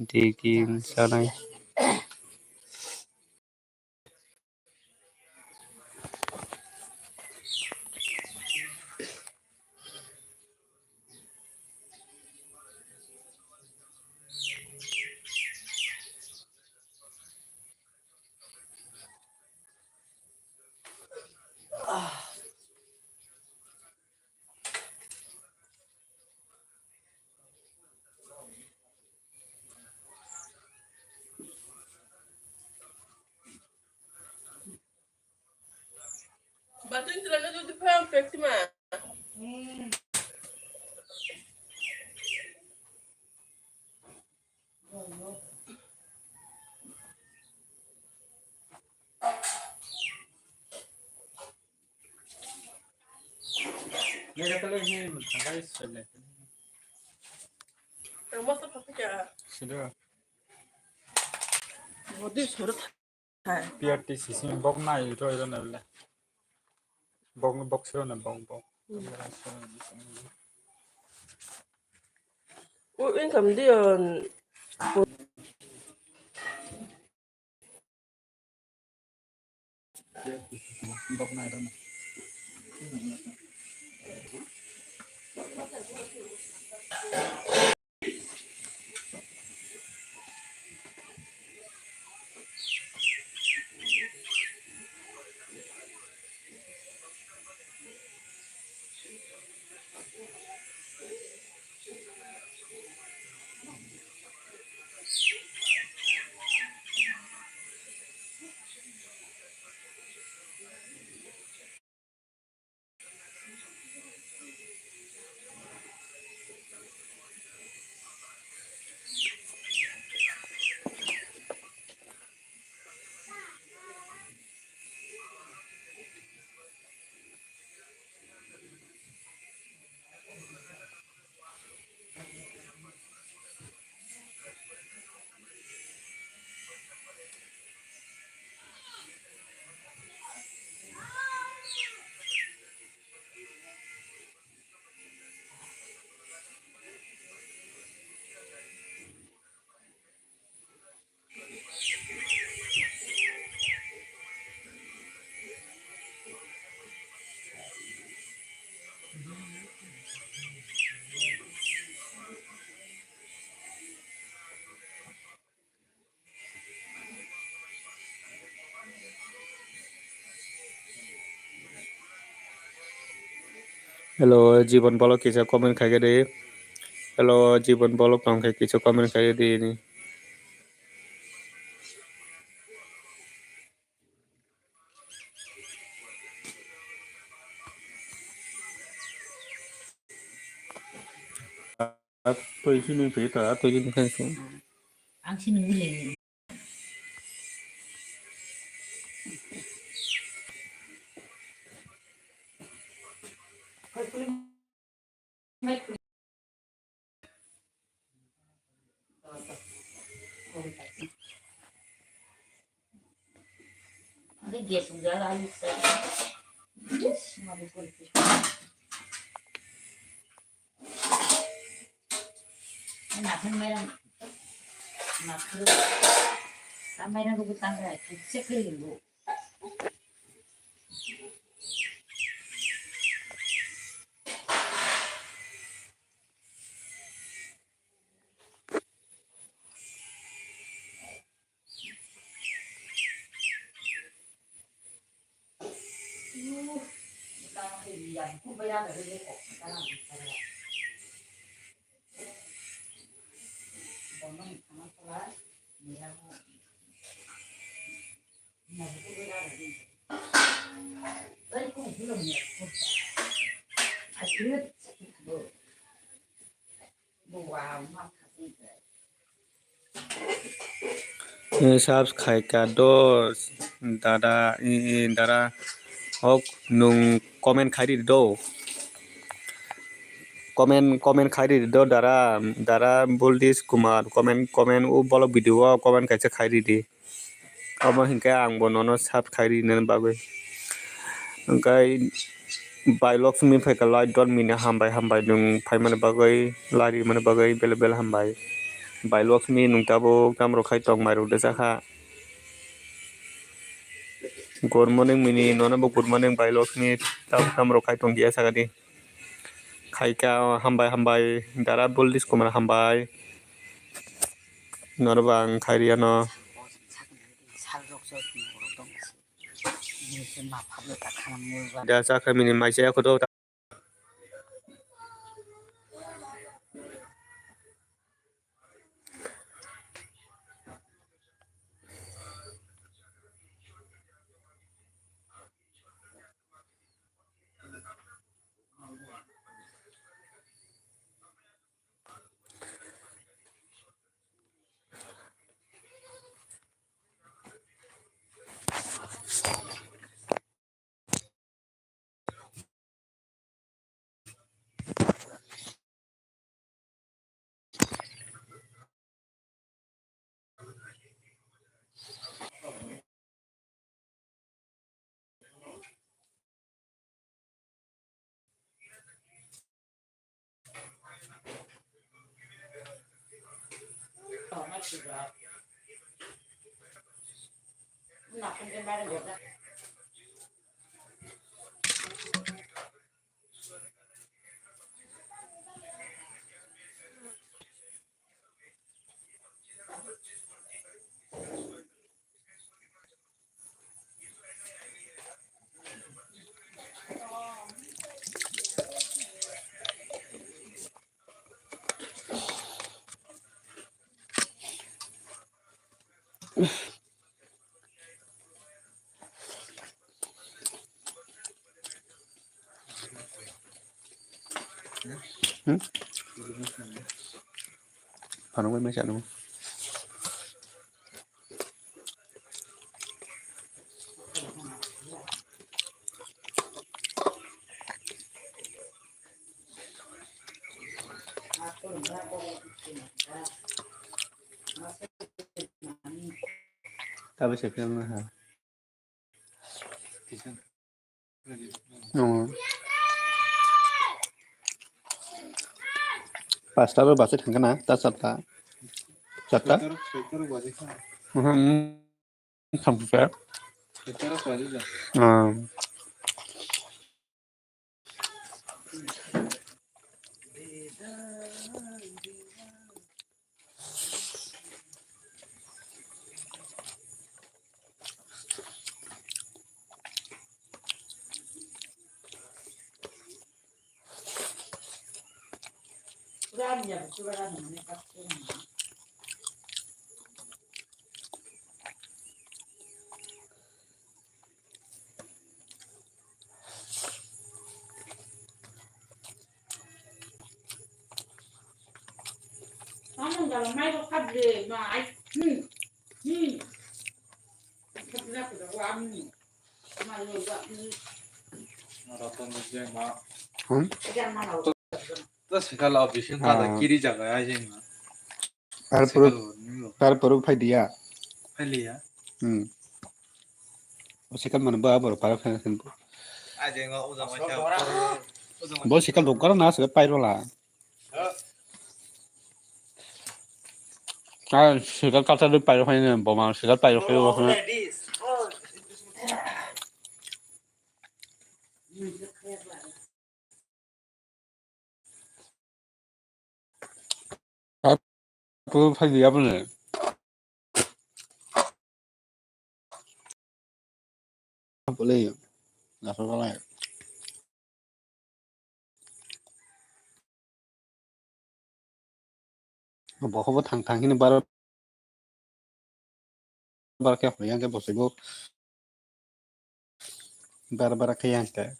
dikin chanai Batin talaga do perfect ma. मेरा colour ये थंगा इस चले Ang masa papika. सिलो Bodi sorot. Ha. PRT CC में बॉक ना इरो इरो नबले बॉक में box इरो न बॉक बॉक O income diyon. bọc này đâu này. Hello, জীবন বলো কিছু কমেন্ট খাইয়ে দে। Hello, জীবন বলো তোমাকে কিছু কমেন্ট খাইয়ে দিয়ে নি। Tôi xin mình phải tớ tôi xin khen xuống. Ang sinungiling. Ada gas udah lalu saya. Yes, mau boleh. Nak merah, nak kerja. Sampai nak bukan saya, sekali dulu. Aku bayar dari kok, sekarang saya. Bangun sama kelas, dia mau. Nah, aku bayar dari. Baik, aku belum ya. Akhirnya, wow, makasih. Subs khai ka dos dada dada hok nung comment khai di do. Comment khai di do dara Buldis Kumar comment u bolok video comment kaisa khai di. Amo hingke ang bonono sub khai di nen bagai. Engkai bailok mi phai ka lai don mi na hambai nung phai man bagai lari man bagai bel hambai. Bailok mi nung tabo kamro khai tong mai ro de sakha. Good morning mini nona bo good morning by Lakshmi tamro khai tong dia sagadi khai ka hambai dara Buldis Kumar hambai nona bang khai ria no da sa khai mini mai se ko do Phản ứng mấy trận đúng không? Ta với phim hả? Pasta rồi bà sẽ thằng cái nào? Ta sắp ta. Sắp ta? Không phép. Kamu dalam mai kok kabde mai. Kabde aku dah wami. Malu buat ni. Marathon में माँ Jangan malu. तो सिखा ला अभिषेक का तो किरी जगह है जिंगा Par puru phai dia. पहले यार Sikal mana ba baru para phai sin. आज जिंगा उधर मचा Bo sikal dokar na se pai ro la. Sikal kata du pai ro phai ne bo ma sikal pai ro phai ro. Puru phai dia apa ne? Boleh. Nggak salah. Bo ho thang thang ini bar ke hoyang ke bosibo. Bar ke yang ke.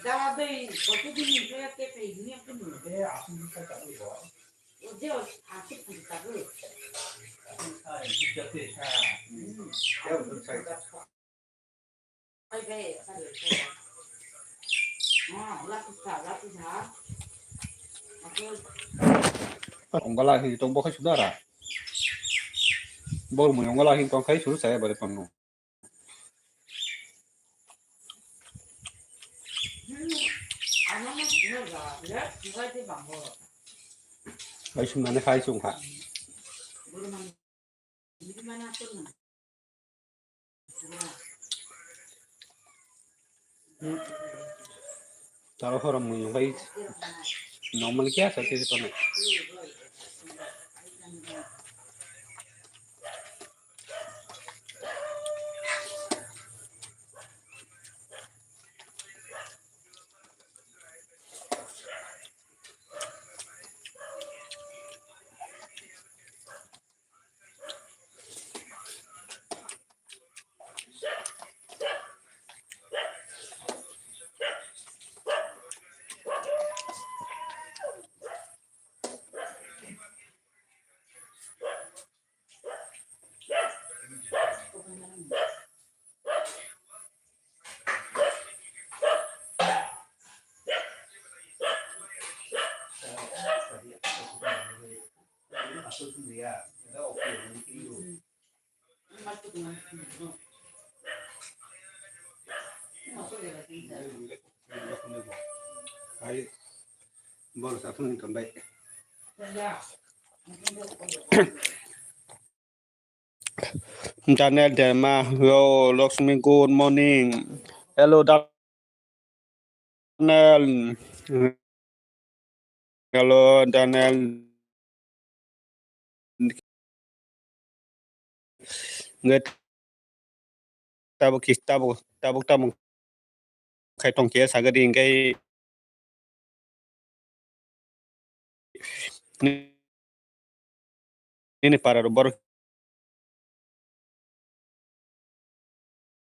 Dah habis. Waktu ni saya kepe ini apa ni? Dia asik pun tak boleh. Baik. Lapis ha. Ông có lại thì tôi bố khách xuống đó à? Bố mình ông có lại thì con khách xuống xe bởi phần nụ. Anak nak ya, juga di bangko. Lấy xuống nó khai xuống hả? Belum di mana tu? Taruh orang mình phải normal kia sao thì con này. Ai bol sa thun kan bai. Daniel Dema, yo Lakshmi, good morning. Hello Daniel. Hello Daniel. Người ta bộ khai tông kia sa cái đình cái ini para robor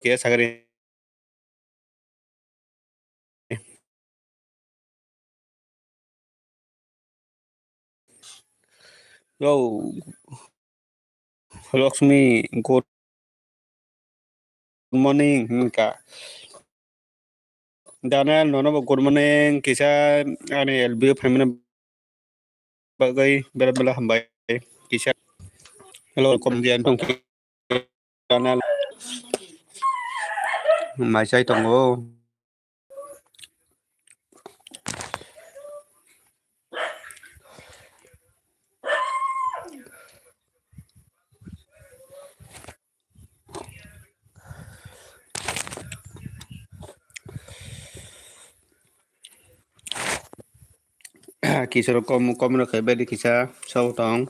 kia sa cái đình yo Lakshmi, good morning ka. Daniel, no good morning. Kisah ani LB family bagai bela hambai kisah. Hello, komedian tong Daniel. Mai sai tong ô. Kisah kom nó khởi bên đi kisah sâu tong.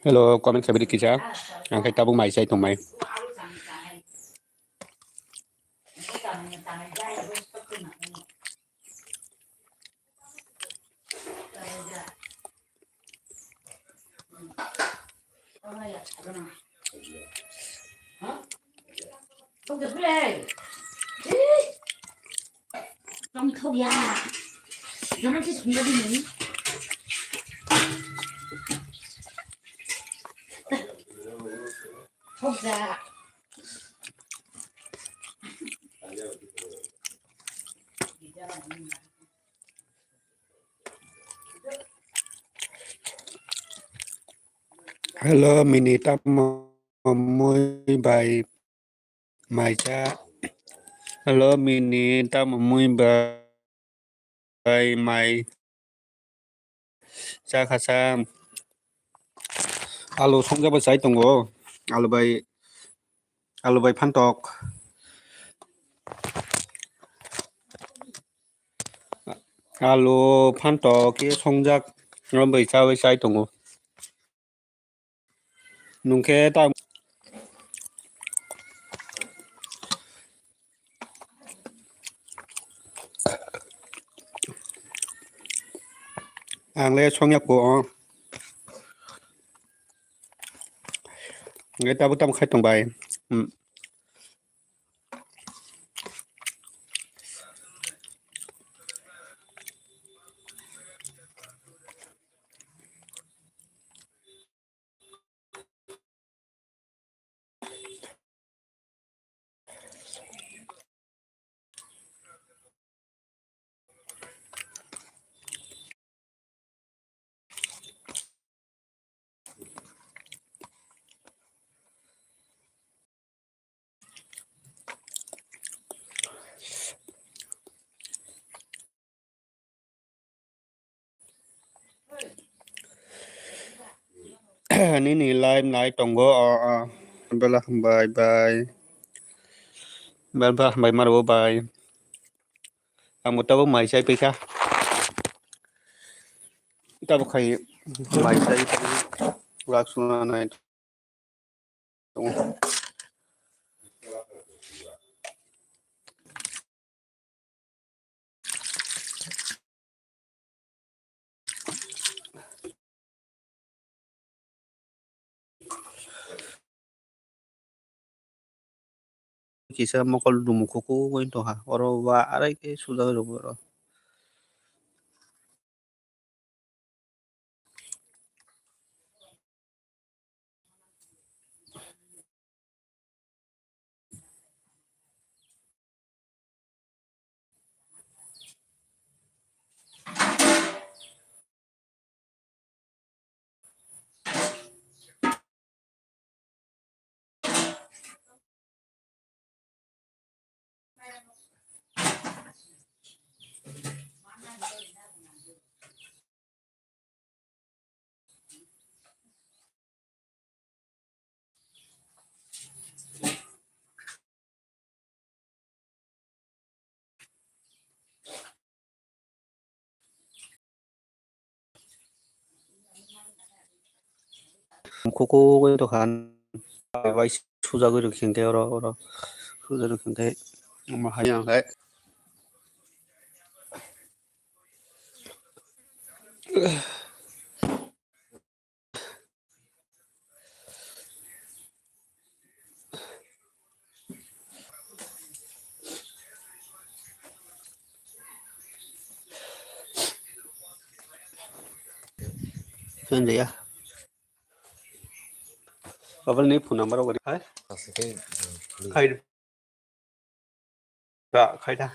Hello, comment khởi bên đi kisah. Cái ta bung mai sai tong mai. Không được về. Không không ya. Nó chỉ xuống đi nữa. जा Hello, minita muy by my cha. Hello, minita muy by my cha khasa. Alo 성잡을 사이던 거. 알로바이 판떡. 알로 판떡이 성작 알로바이 사이 사이던 거. 눈게 딱 앙레 성약고. người ta bắt tâm khách tổng bài ini live tonggo belah bye bye bye maro bye một tao mày say pika tao khai mày say rak suna này kisah mau kalau dulu kuku itu ha orang wa ada ke sudah dulu kuku itu kan vai sudah gue rukin deh orang sudah rukin deh mahal deh kan ya apa nih phone number apa hai khai đã khai đã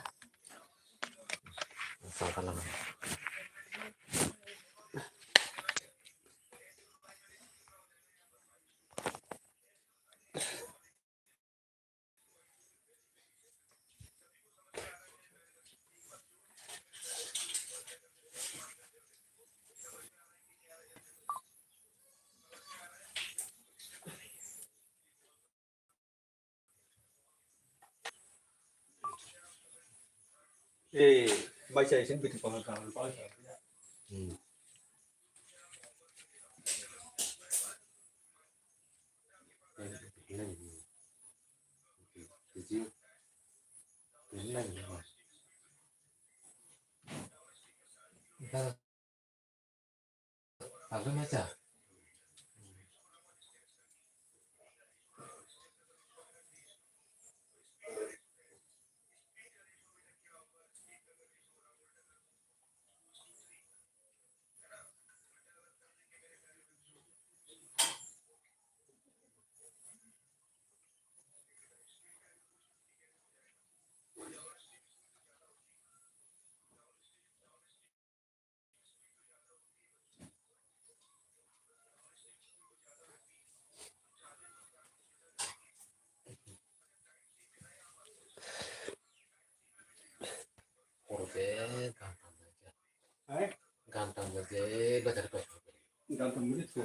bây giờ xin bị còn còn có Gantung begitu.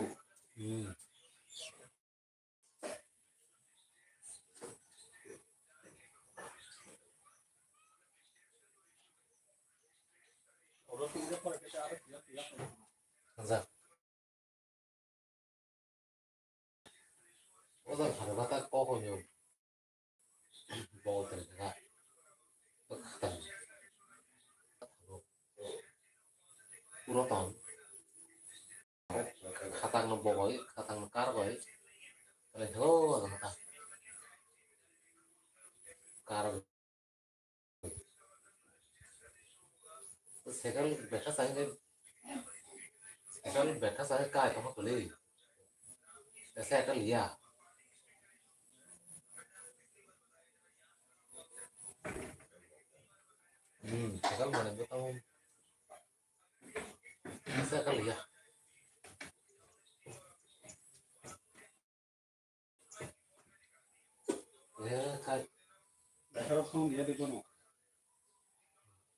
오늘 바로바닥 뽑으면 뭐 들어가 가다 울었던 가닥 nó bộ ấy 가닥 nó cắt ấy rồi thô rồi gatak cắt 세갈 베타 사이에 세갈 베타 사이에 까이 또 걸리 세갈 리야 세갈 뭐는 것도 세갈 리야 예, Kalau kamu dia di kono.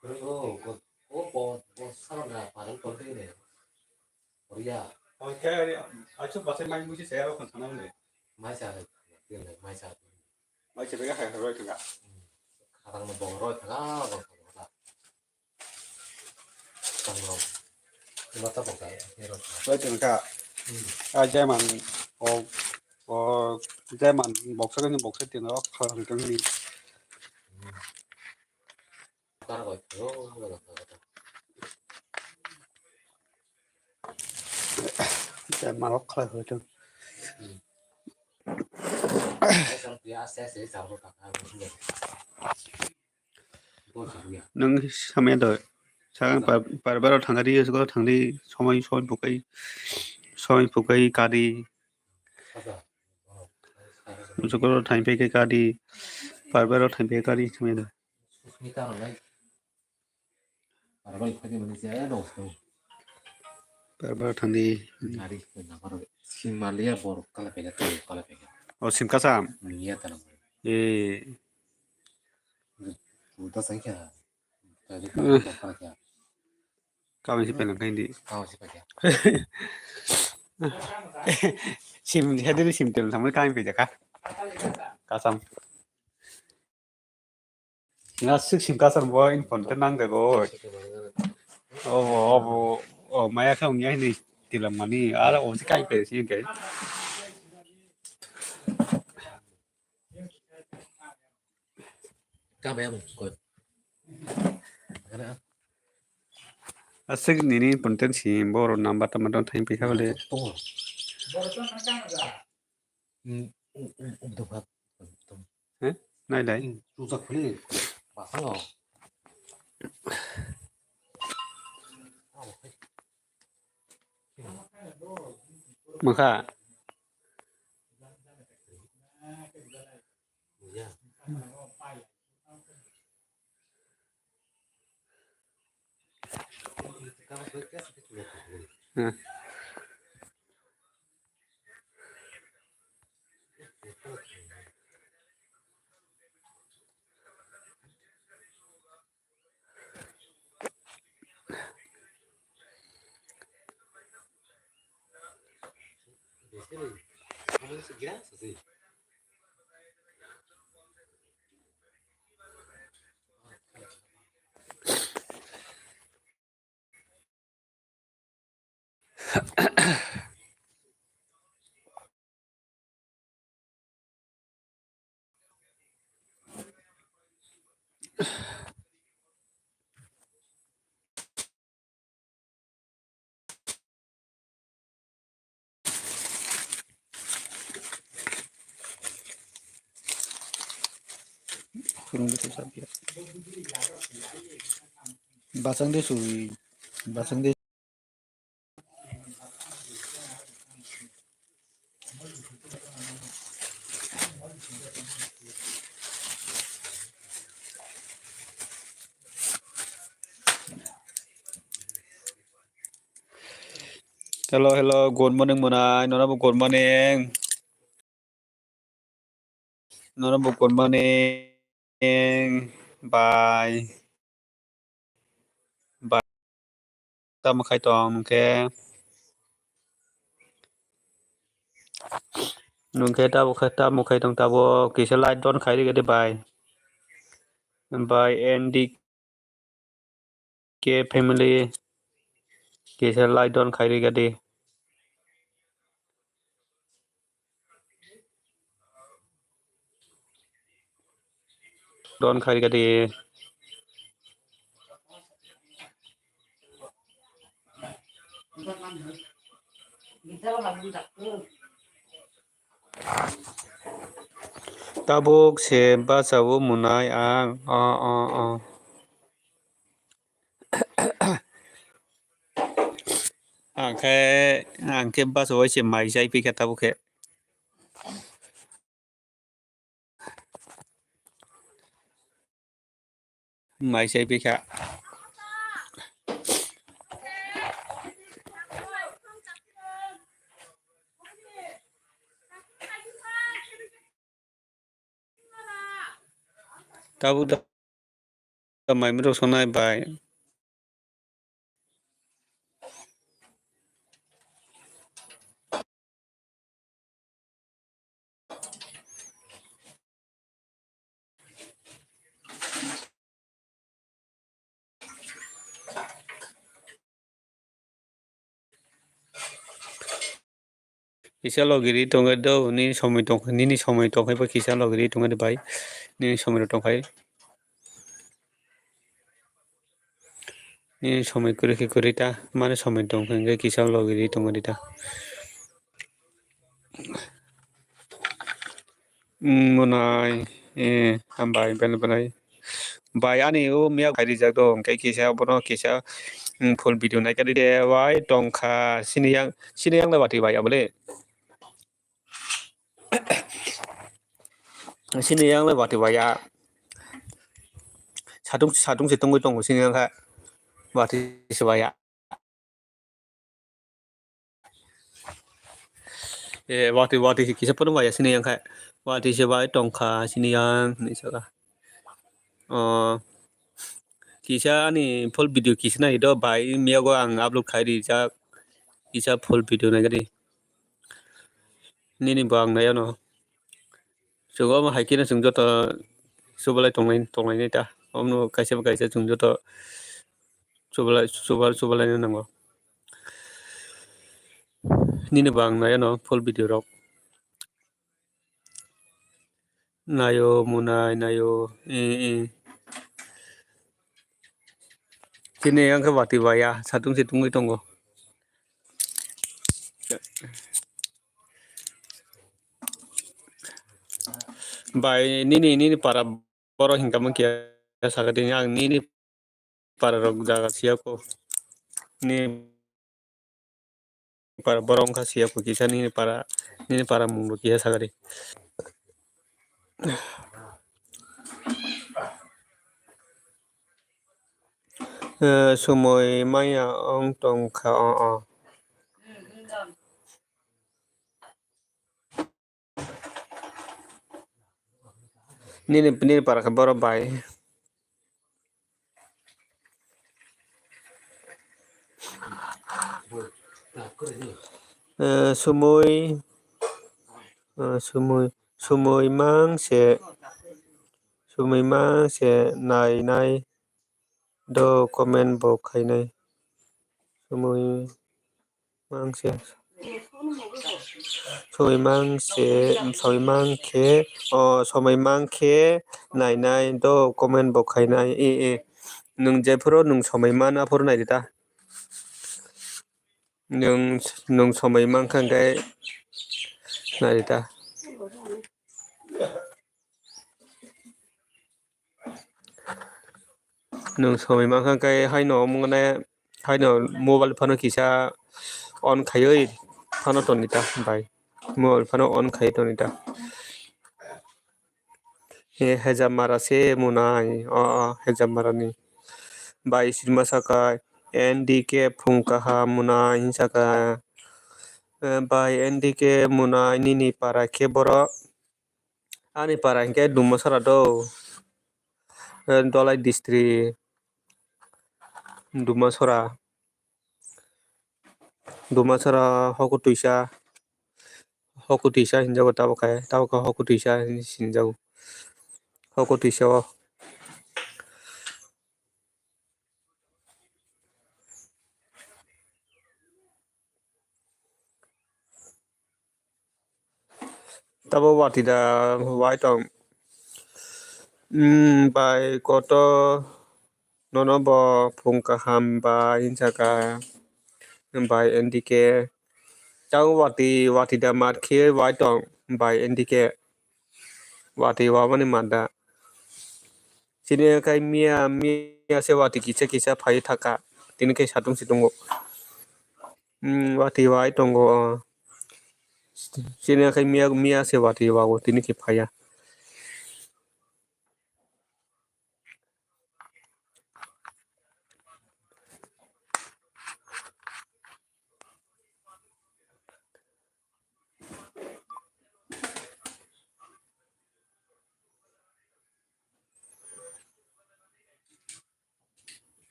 그리고 뭐 사람들 발음 돌리네 우리야 Kayak acu bahasa main musik saya kan sana nih. 마이사 근데 마이사 Masih mereka kayak heroik enggak? 가닥 nó bộ rồi thằng nó thằng nó nó ta bộ cái rồi Heroik enggak? Zaman zaman 목소리는 목소리 때문에 그런 게 까는 거 있고 zaman khala hơi trơn. xong thì sẽ sao rồi cả hai người tôi chỉ biết nâng 하면 더 자 바로 당가리 해서 당리 소문 부kai 가디 가자 무조건 타임페이 가디 바로 타임페이 가디 하면 더 스미타 online 바로 이렇게 되면 이제 넣어 바로 당리 hari baru Himalaya baru kalau pegang 심가삼 niat dalam 예 udah saya tadi kalau pakai 까면시 빼는 가인디 kau sih pakai 심 해드리 심 때문에 정말 까면 빼자까 까삼 나 쓱심 까삼 뭐 인폰 끝난다고 마야 không nhớ đi thì làm mà đi à là ổn sẽ cay về gì cái kau bayar mungkin karena à sức ní phần tên chỉ bỏ rồi nằm bắt tầm đó thành bị sao đấy tuh untuk apa này đấy rusak beli pasang loh mà khá iya kalau bekas itu lihat di sini kamu segera sih không biết sao biết bà sang đây rồi bà sang đây hello good morning Munai nó good morning nó good morning bye tamo khai tong nungke tamo khai tong tabo kisa light don khai ri gade bai NDK family kisa light don khai ri gade don khai ri gade tabuk se basawo munai ang angke basawo se mai jai pika tabuk he mai jai pika tabuk da mai mero sonai bai kisa logiri tonga do nini somoi tongkhai ba kisa logiri tonga de bai nini somoi tongkhai nini somoi kurita mane somoi tongkhai kisa logiri tonga dita munai hambai benai bai ani o miya khai rijak dong kai kisa bono kisa full video nai kari de wai tongkha siniyang na bati bai abole siniyang na bati bai ya satung se tongoi tongo siniyang kha bati se bai ya wati kisa pun bai ya siniyang kha wati se bai tongkha siniyang ni saka kisa ani full video kisa nai do bai miya go ang upload khai rijak kisa full video nai kari nini bang na no sugo ma haikina sung joto subalai tonglai ni ta omno kaisa sung joto subalai nango nini bang na no full video rok nayo munai nayo sini yang ke bati baya satung situng tongo bai nini para boro hingga mengkia sakadini ang nini para rok jaga siako ni para borong ka siako kisa nini para mungro kia sakadi sumoi maya ong tongkha nini para ka boro bai sumoi mang se nai do comment bo khai nai sumoi mang khe nai do comment bo khai nai nung jeforo nung somai mana for nai ta nung somai mang khang kai nai ta nung somai mang khang kai haino mungane haino mobile phone kisa on khayoi phano tonita bai mobile phone on khai tonita hejamara se munai hejamarani bai sirma sakai NDK phungkaha munai hinsaka bai NDK munai nini para ke boro ani para hingke dumasara do dolai district dumasora Dumasara Hokutisha hinjago tabaka Hokutisha hinjago Hokutisha tabo watida waitong by koto nonobo pungkaham by insaka by NDK Chau watida mat khe waitong by NDK wati wamani manda sini kai mia se wati kisa phai thaka tin kai satung situngo wati waitongo sini kai mia se wati wago tin ki phaya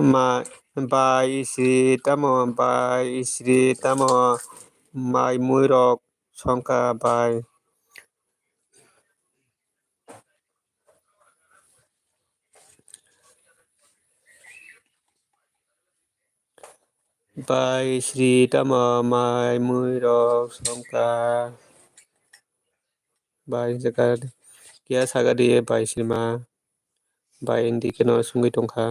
ma by isri tamo mai muirok songka by Sri tamo mai muirok songka by jakar kia sagadi by sima by indi keno sungi tongkha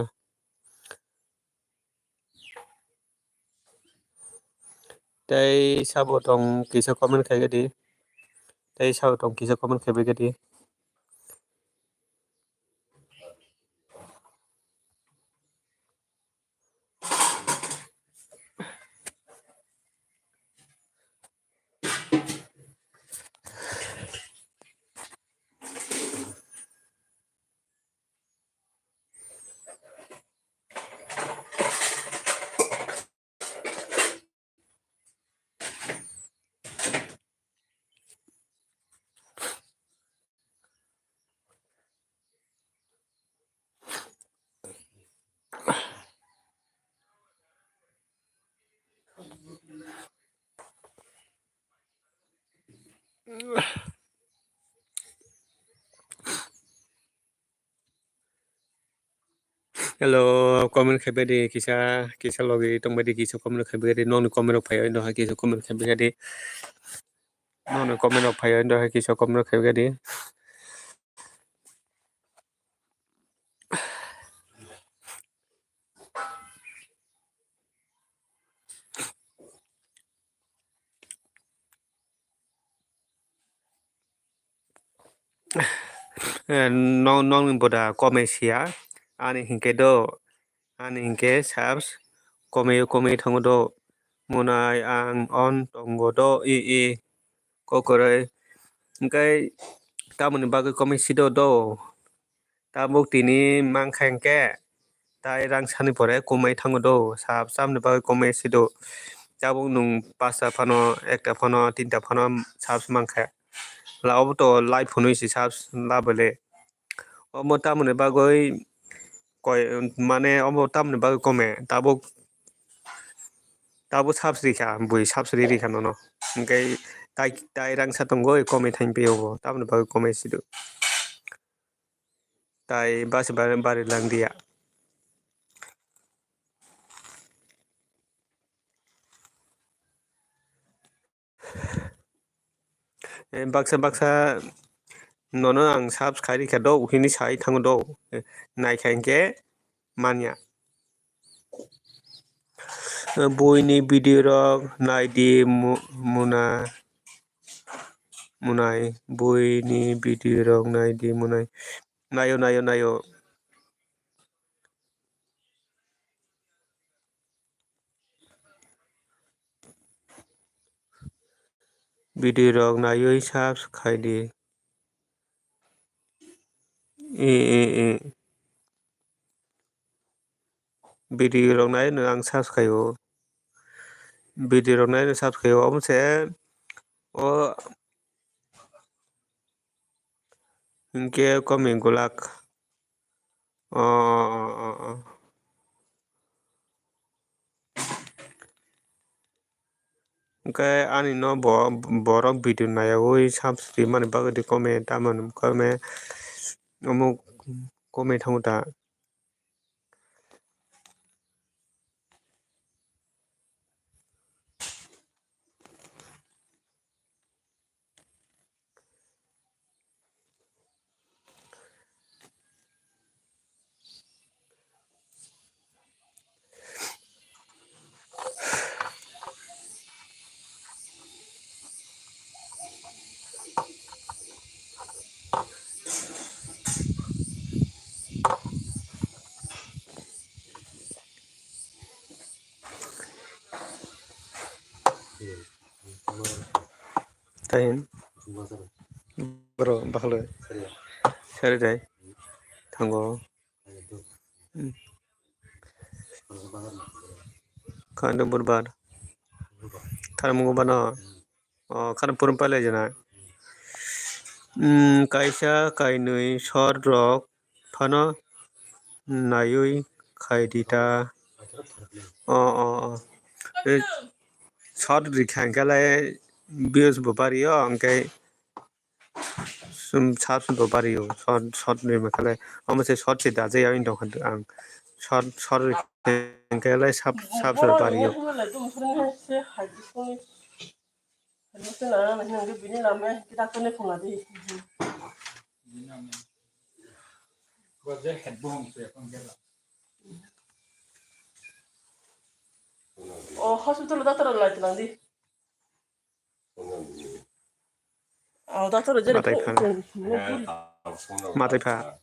tei sabotong kisa comment khaigadi tei sabotong kisa comment khaibagadi Hello, comment khaibadi kisa logi tongbadi kisa comment khaibadi non comment phayo ndo ha kisa comment khaibadi non comment phayo ndo ha kisa comment khaibadi non boda komesia ani hinke sabs kome thangodo munai ang on tongodo i kokorai engkai tamoni bagui komesido do tabuk tini mangkhangke tai rang sani pore komai thangodo sab samni bagui komesido tabuk nung pasta phano ekta phano tinta phano sabs mangkha lao to live phonoi si sabs labele omo tamoni bagui koi mane omo tamni bagui kome tabuk sabs rikha bui sabs rikha nono engkai tai rang satongo kome thainpeo tamni bagui komesido tai basi bari lang dia baksa nono ang sabs khairi khado hini sai thangodo nai khainke manya boini video rok naidi munai boini video rok naidi munai nayo video rok nayoi sabs khaidi video rok nai no ang sabs khaio video rok nai no sabs khaio omse o Hingke kami gulak. Hingke ani no borok video nayawui subscribe mani bagadi comment taman kame amuk comment hamuta. Tahin bro bakalo sari dai thango kando burbar tharmungo bana kan purum pale jana kaisa kainui short rock phano nayui khaidita short rikhangkalai views bopariyo angkai subscribe bopariyo short ni makalai amase short se dajai ang dong khandu ang short rikhangkalai subscribe bopariyo hospital doctor light nandi. Doctor jadi matai pha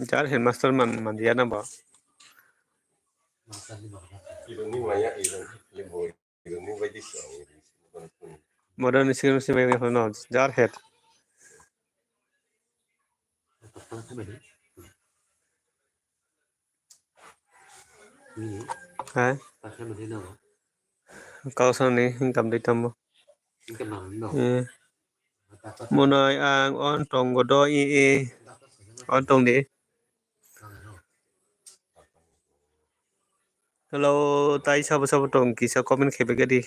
jar headmaster man dia na ba modern school se mai hono jar head hai kau sang ni hingkam dei tam monai ang on tong godo on tong di hello tai sab tong kisa comment khebe gadi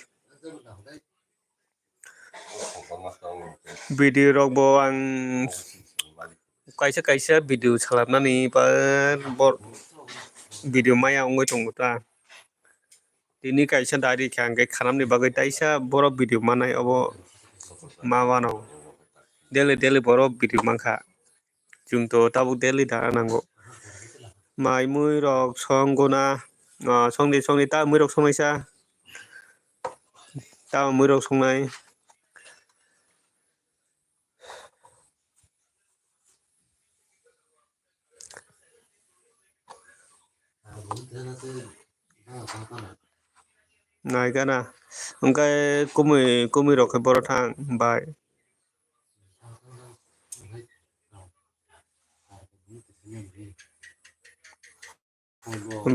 video rok bo ang kaisa video salapnani bor video maya ongoi tongota tini kaisa dari khangke khanamni bagai taisa borok video manai obo mawano daily borok video mangkha jungto tabuk daily da nango mai mui rok songgona songni ta mui rok songnaisa ta mui rok songnai nai kana ongkai kumui rok khai borok thang bai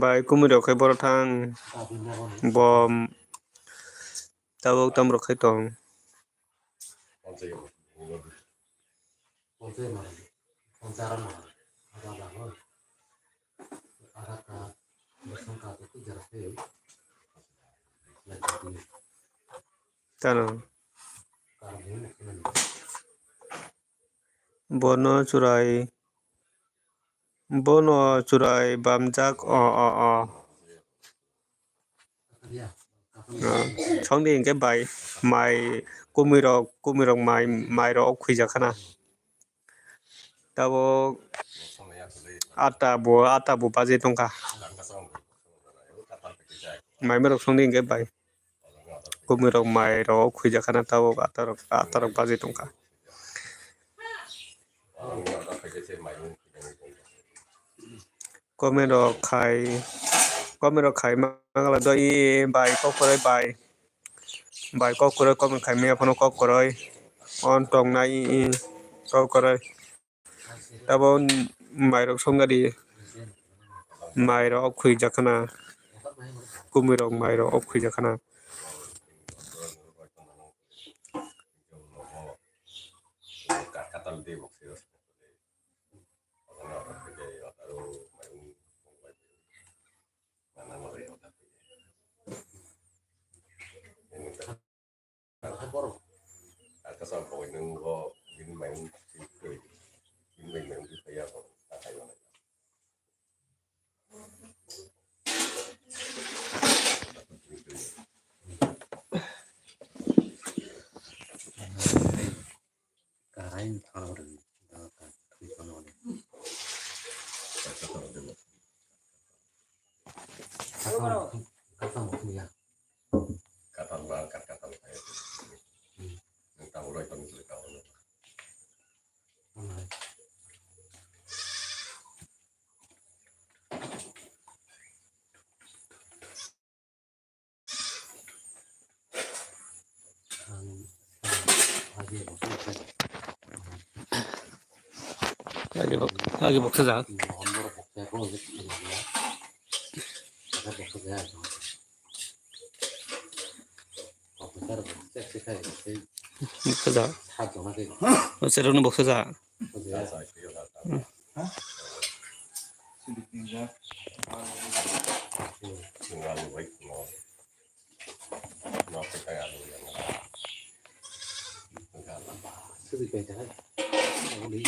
bai kumui rok khai borok thang bom tabuk tam rok khai tong tano bono churai bamjak songdi hingke bai mai kumui rok mai rok khuijakhana tabo ata bo baje tongkha mai rok songdi hingke bai kumui rok mai rok khuijakhana tabo ata rok baje tongkha comment rok khai mangala doi bai kokkoroi bai kokkoroi comment khai me aphono kokkoroi on tong nai kokkoroi tabo mai rok songgadi mai rok khuijakhana kumui rok mai rok khuijakhana alde boxeros orang kerja atau main mana mau ya atas apa ini gua ini main itu ini main itu kayak apa tak kayak mana Karain orang dapat tulisan oleh kata maksudnya kata berangkat kata saya yang tahu lo itu misalnya tahu lo lagi box saja. nomor bukti aku untuk ya ada bukti ya komputer cek sih kayak saja. satu lagi Seru box saja. saya itu tahu tinggal baik mau kayak lo yang enggak sudah beda ini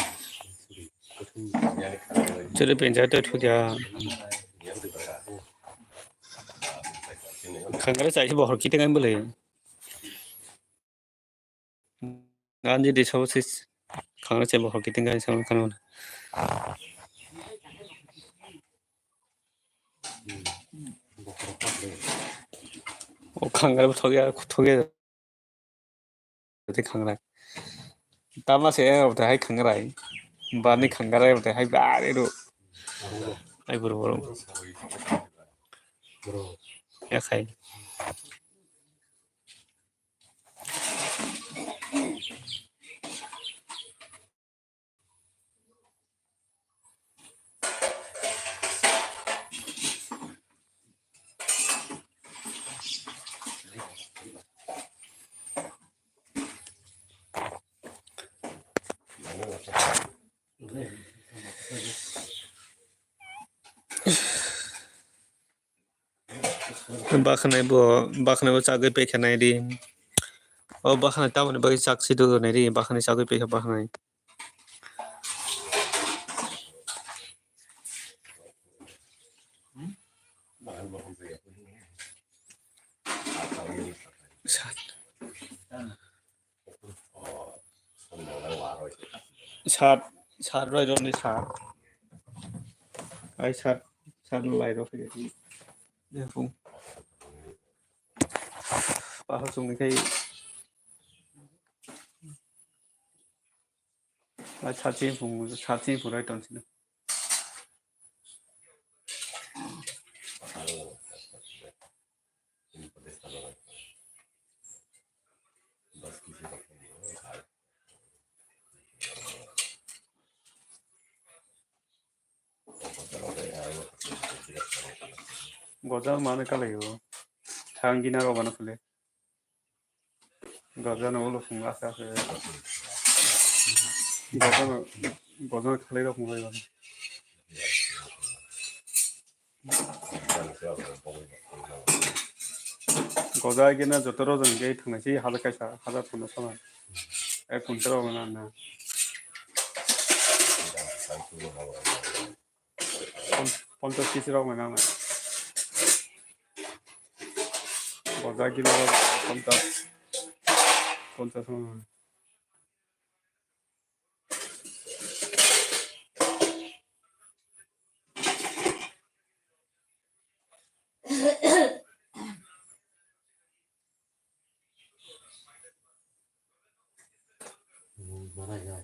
yang kalau Jadi penjara itu dia dia udah berapa ini kangen saya sih bahar kita kan boleh. Nanti di sana sih kangen saya bahar kita kan sama kan. Oh kangen toge kangen. Tama saya udah hai kangen rai. Bani kangen rai udah hai bari itu. Hai buru bro ya kai. Bakhanai chagai pe khanai di. Oh bakhanai tamane bagi saksi do nai di bakhanai chagai pe bakhanai. bahan bahan saya atau ini oh semua waro itu Sat rai ron ni sat. Ai sat lai ro fe di. Ya pung. Bahal sung ni kai. Ai sat pung rai ton sin. ini pedes kalau bas kisi pakai Goza mana kala yo. Thangina ro bana khule. Goza no lo pung asa fe. Goza khale ro pung rai bana. Goza gina jotoro jong ge thangna si hala kaisa hala thangna sama. Ai puntro bana na. Ponto kisi ro bana na. Goza gina ponto sama. mana ya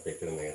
perfect này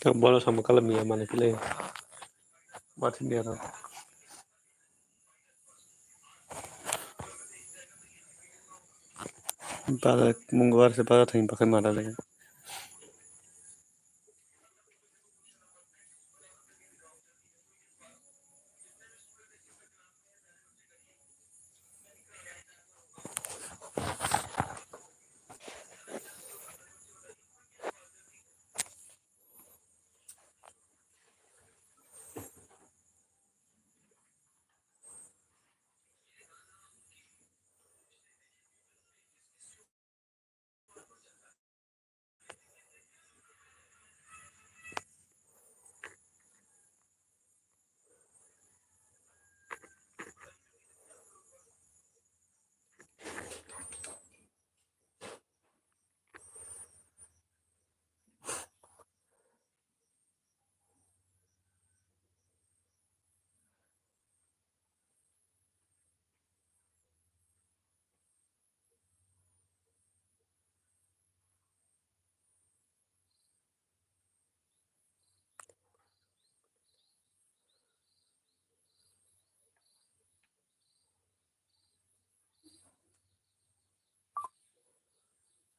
Thằng bố nó xong một cái làm mì mà này cái lên bắt thiên địa rồi pada mungguar se pada thing pakai mana lagi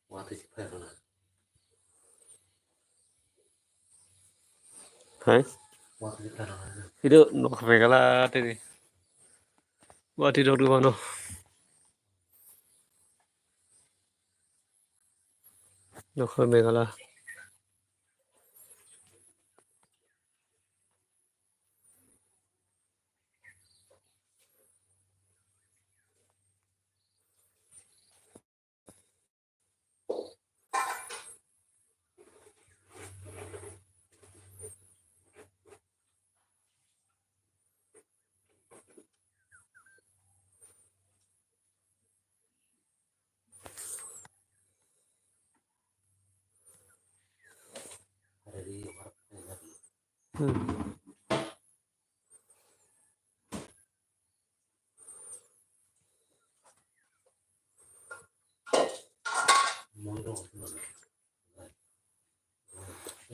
Quá thì phải rồi nè. hả Quá thì phải rồi nè. itu no kafe kala tadi buat itu dulu no no kafe kala Ada di warung lagi.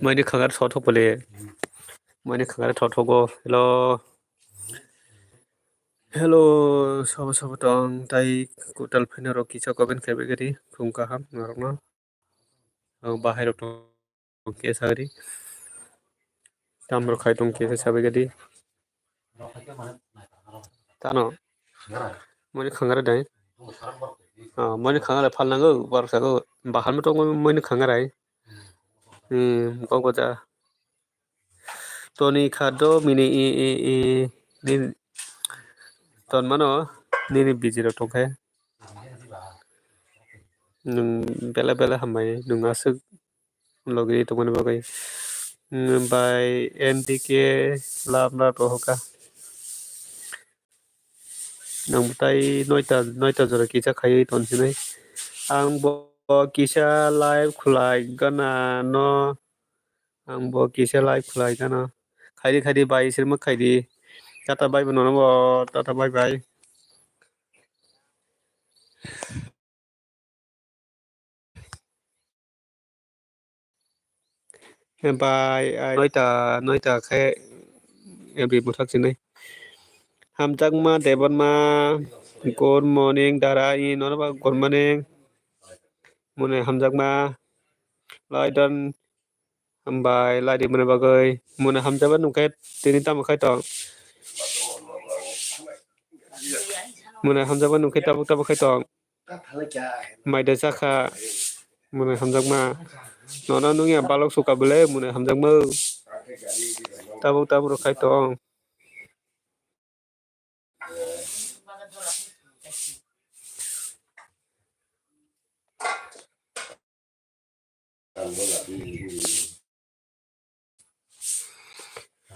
mới đi khang cái thọ thọ bole mới đi khang cái thọ thọ go hello hello sabo sabo tong tai kutal phina ro kicha koben kebe gari khumka ham ngarok no bahai rok tong ke sagari tam ro khai tong ke sabe gadi Nó phải cái mà này nó tano rồi. mới đi khang cái dai Nó sáng bật thì mới đi khang cái phal nang go bar sa go bahal mo tong mới đi khang cái ko ko ja Tony Khado mini ni ton mano ni busy ro tong khai nung bela bela hamai nung asuk logi to mane bagai by NDK labna rohoka nang tai noita jora kicha khai ton sinai ang bo kisha live khulai gana no ang bo kisha live khulai gana khairi bai sirma khairi tata bai bono bo tata bai bai noita khai every muthak sinai hamjak ma devon ma good morning darai no ba good morning mone hamjak ma laidon hambai laidi mone bagai mone hamjaban nungkai tini tam khai tong Muna hamjak ma nungkhe tabuk tabuk khai tong. Maida chakha muna hamjak ma. Nona nungya balok suka bole muna hamjak mo. Tabuk tabuk ro khai tong.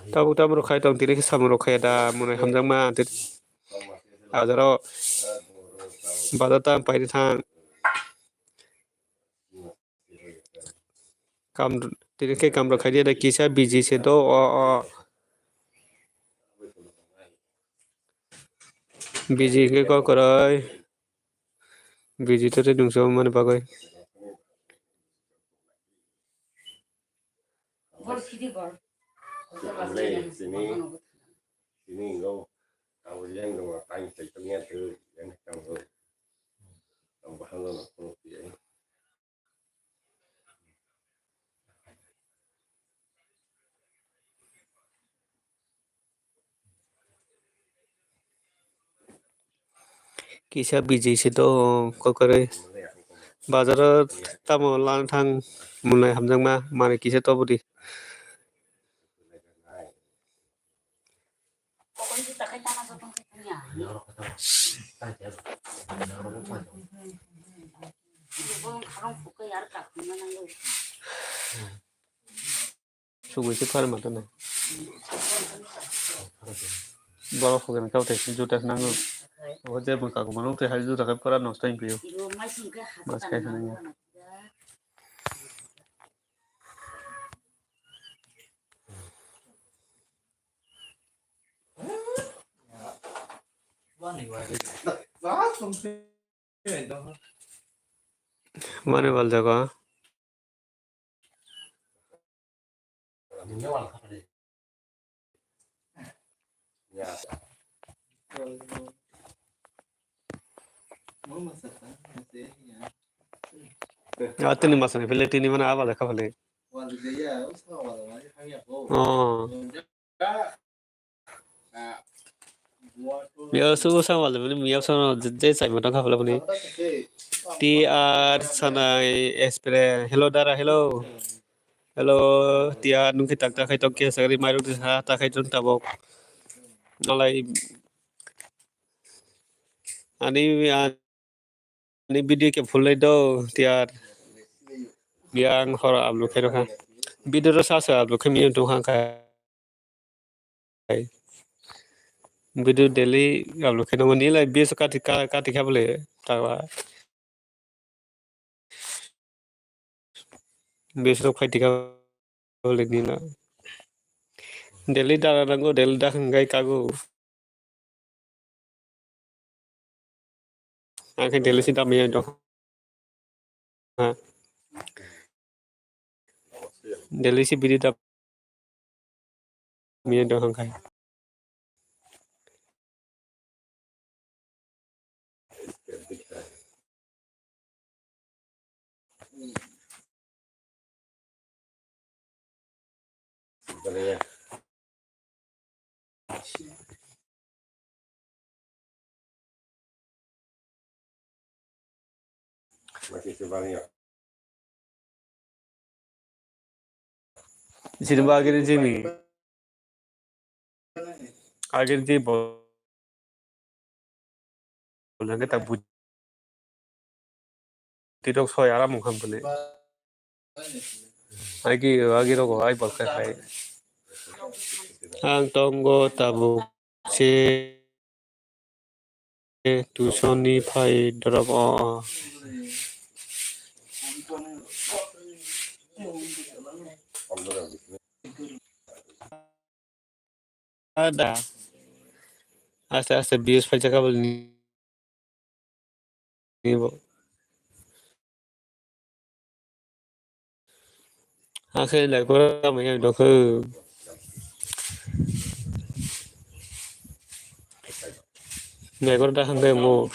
Tabuk tabuk ro khai tong tiri ke samu ro khai da muna hamjak ma. Azaro badata pai thang. Kam tiri ke kam ro khai dia da kisa busy se do o busy ke ko korai. Busy to te dungso man bagoi. Gol sidi gol. Sini enggak tahu yang dong apa yang saya tanya tu yang kamu bahan lo nak pun dia. Kisa busy se do ko korai. Bazar tamo lang thang munai hamjak ma mane kisa to budi. Pokoknya kita kayak tanah sotong punya. Ibu karang pukai yar tak mana lo. Sugu se par mata na. Balo fugan kau te juta nango. O je bun ka ko manu te hai juta ka pura no stain pio. Ibu masih ke hati Mas kayak senangnya. Mana bal jaga? Ini wal apa deh? Ya. Tini masane pele tini mana awal ka pele. Oh. Mia sugu sama wala pele mia sama je sai mata ka pele pele. TR sana espere hello dara hello. Hello TR nungki tak tak khai tok ke sagari maru de ha tak khai tung tabok. Nalai ani ani video ke fulai do TR biang hora ablu khero kha. Video ro sa sa ablu khemi tu kha khai. Video daily ablu kheno mani lai bes ka kha bole tawa. Bes ro khai tika bole ni na. Daily dara rango daily da ngai kago. Akhir daily si dami do. Ha. Daily si video da mi do hang khai. Sebenarnya masih sebanyak. Sini bagi di sini. Akhir di bolan kita but. Tidak soy aram mukham bole. Agi rogo ai bol khai. Ang tonggo tabu se tu soni phai drop ada aste bius phai jaka bol ni bo akhir lai ko ma ya do khu ngai ko da hang mo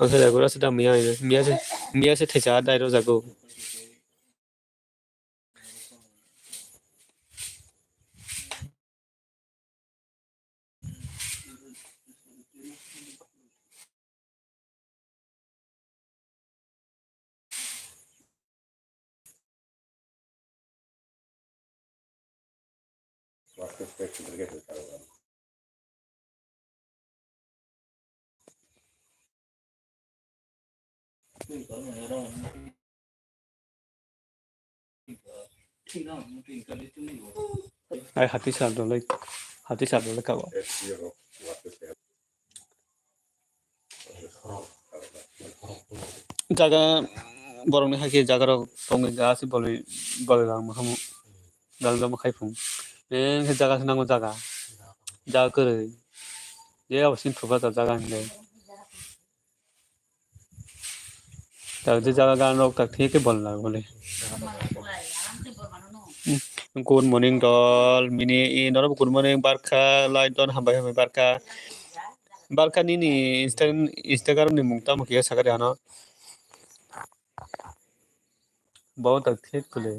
akhir lai ko sa da mia se thecha dai ro jago waktu spek bergerak sekarang. Ai hati sab do lai ka bo Zero waktu spek. jaga borong ni haki jaga ro tongi ja si boli lang ma hamu dal dam khai phung en he jaga sanang jaga jaga kere ye asin thuba ta jaga ne ta je jaga gan rok tak thi ke bol la bole good morning dol mini in ro good morning barkha light don hambai hambai barkha ni instagram ni mungta mo kiya sagare ano बहुत अच्छे खुले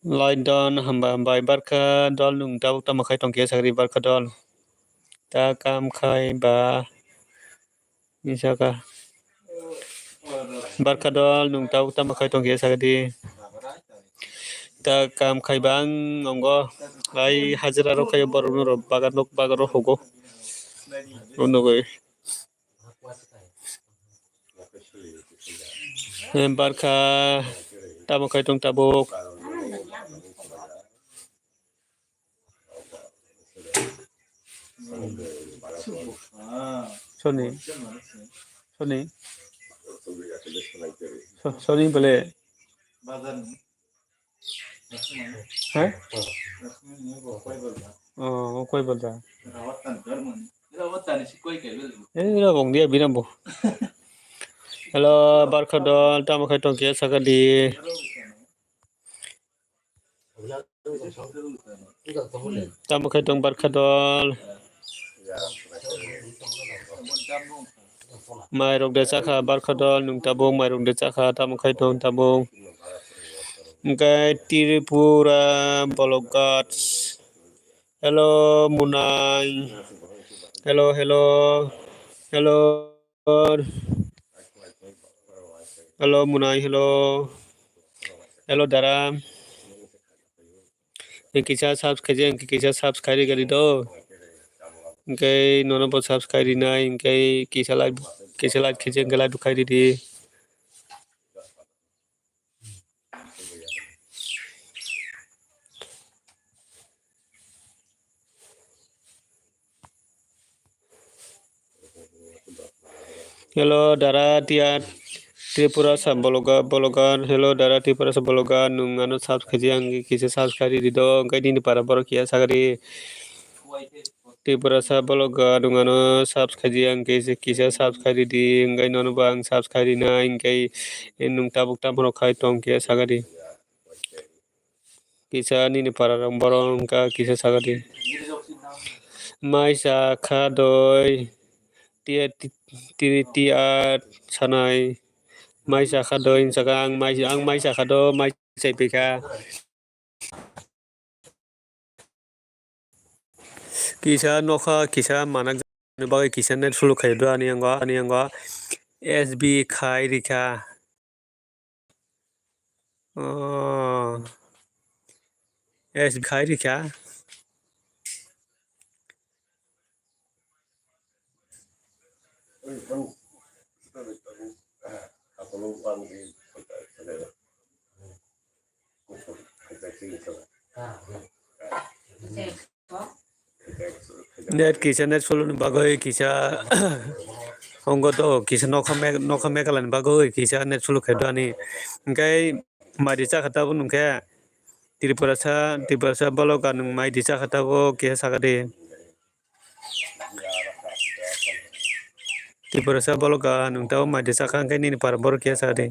line done हम्बाय बारखा दल नुं दाउ तमाखाय टंकिया सागरि बारखा दल ता काम खाय बा मिसाका बारखा दल नुं दाउ तमाखाय टंकिया सागरि ता काम खाय बां अंगो लाय हाजिरा रो खाय बरनो रो बागार रो होगो उनगय बारखा तमाखाय टं ताबक Sony bole हैं कोई बोलता ए रा बंग दिया बिरामबो हेलो बारखा दल तमाखाय टंकिया सागरि तमाखाय टं बारखा दल माइरं दे चाखा बारखा दल नुं ताबुं माइरं दे चाखा तमाखाय टं ताबुं ओमफ्राय त्रिपुरा बलगाट हेलो मुनाय हेलो मुनाय हेलो दारा किसा सब्सक्राइब करी दो इनके नोनो पर सब्सक्राइब ना इनके किसा लाइक खींचे इनके लाइक दुखाई दी हेलो दारा टिया त्रिपुरा सब बलगान हेलो दारा त्रिपुरा सब बलगान नुंगानो सब्सक्राइब आंगी किसे सब्सक्राइब दी दो इनके दिन para बर किया सागरि त्रिपुरा सब बलगान नुंगानो सब्सक्राइब आंगी किसे सब्सक्राइब दी इनके नोनो बांग सब्सक्राइब ना इनके नुंगता बुकता बरो खाय टं किया सागरि किसा नी para बरो इनका किसे सागरि माइसा खादय टिया सानाय माइसा खादय इनसागा आं माइसा खाद माइसा पेखा किसा नखा किसा मानक बागै किसा नेट सुलु खायदो ani anggo SB खाय रिखा SB खाय रिखा Aku lupa nih. नेट किसा नेट सुलु बागै किसा अंगो तो किसा नखा मेगालानि बागै किसा नेट सुलु खायदो ani ओंखाय मादिसा खाताबो नुंखे त्रिपुरा बलगा नुं मादिसा खाताबो किसा सागरि त्रिपुरा बलगा नुंताव मादिसा खांखाय नी para बर किसा सागरि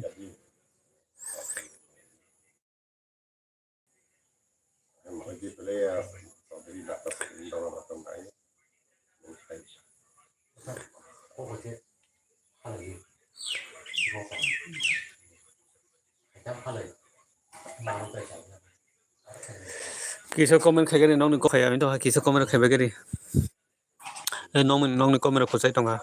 किसा कमेन्ट खायगरि नंनि को खाया तो किसा कमेन्ट खायबागरि नंनि कमेन्ट खोसाय दंगा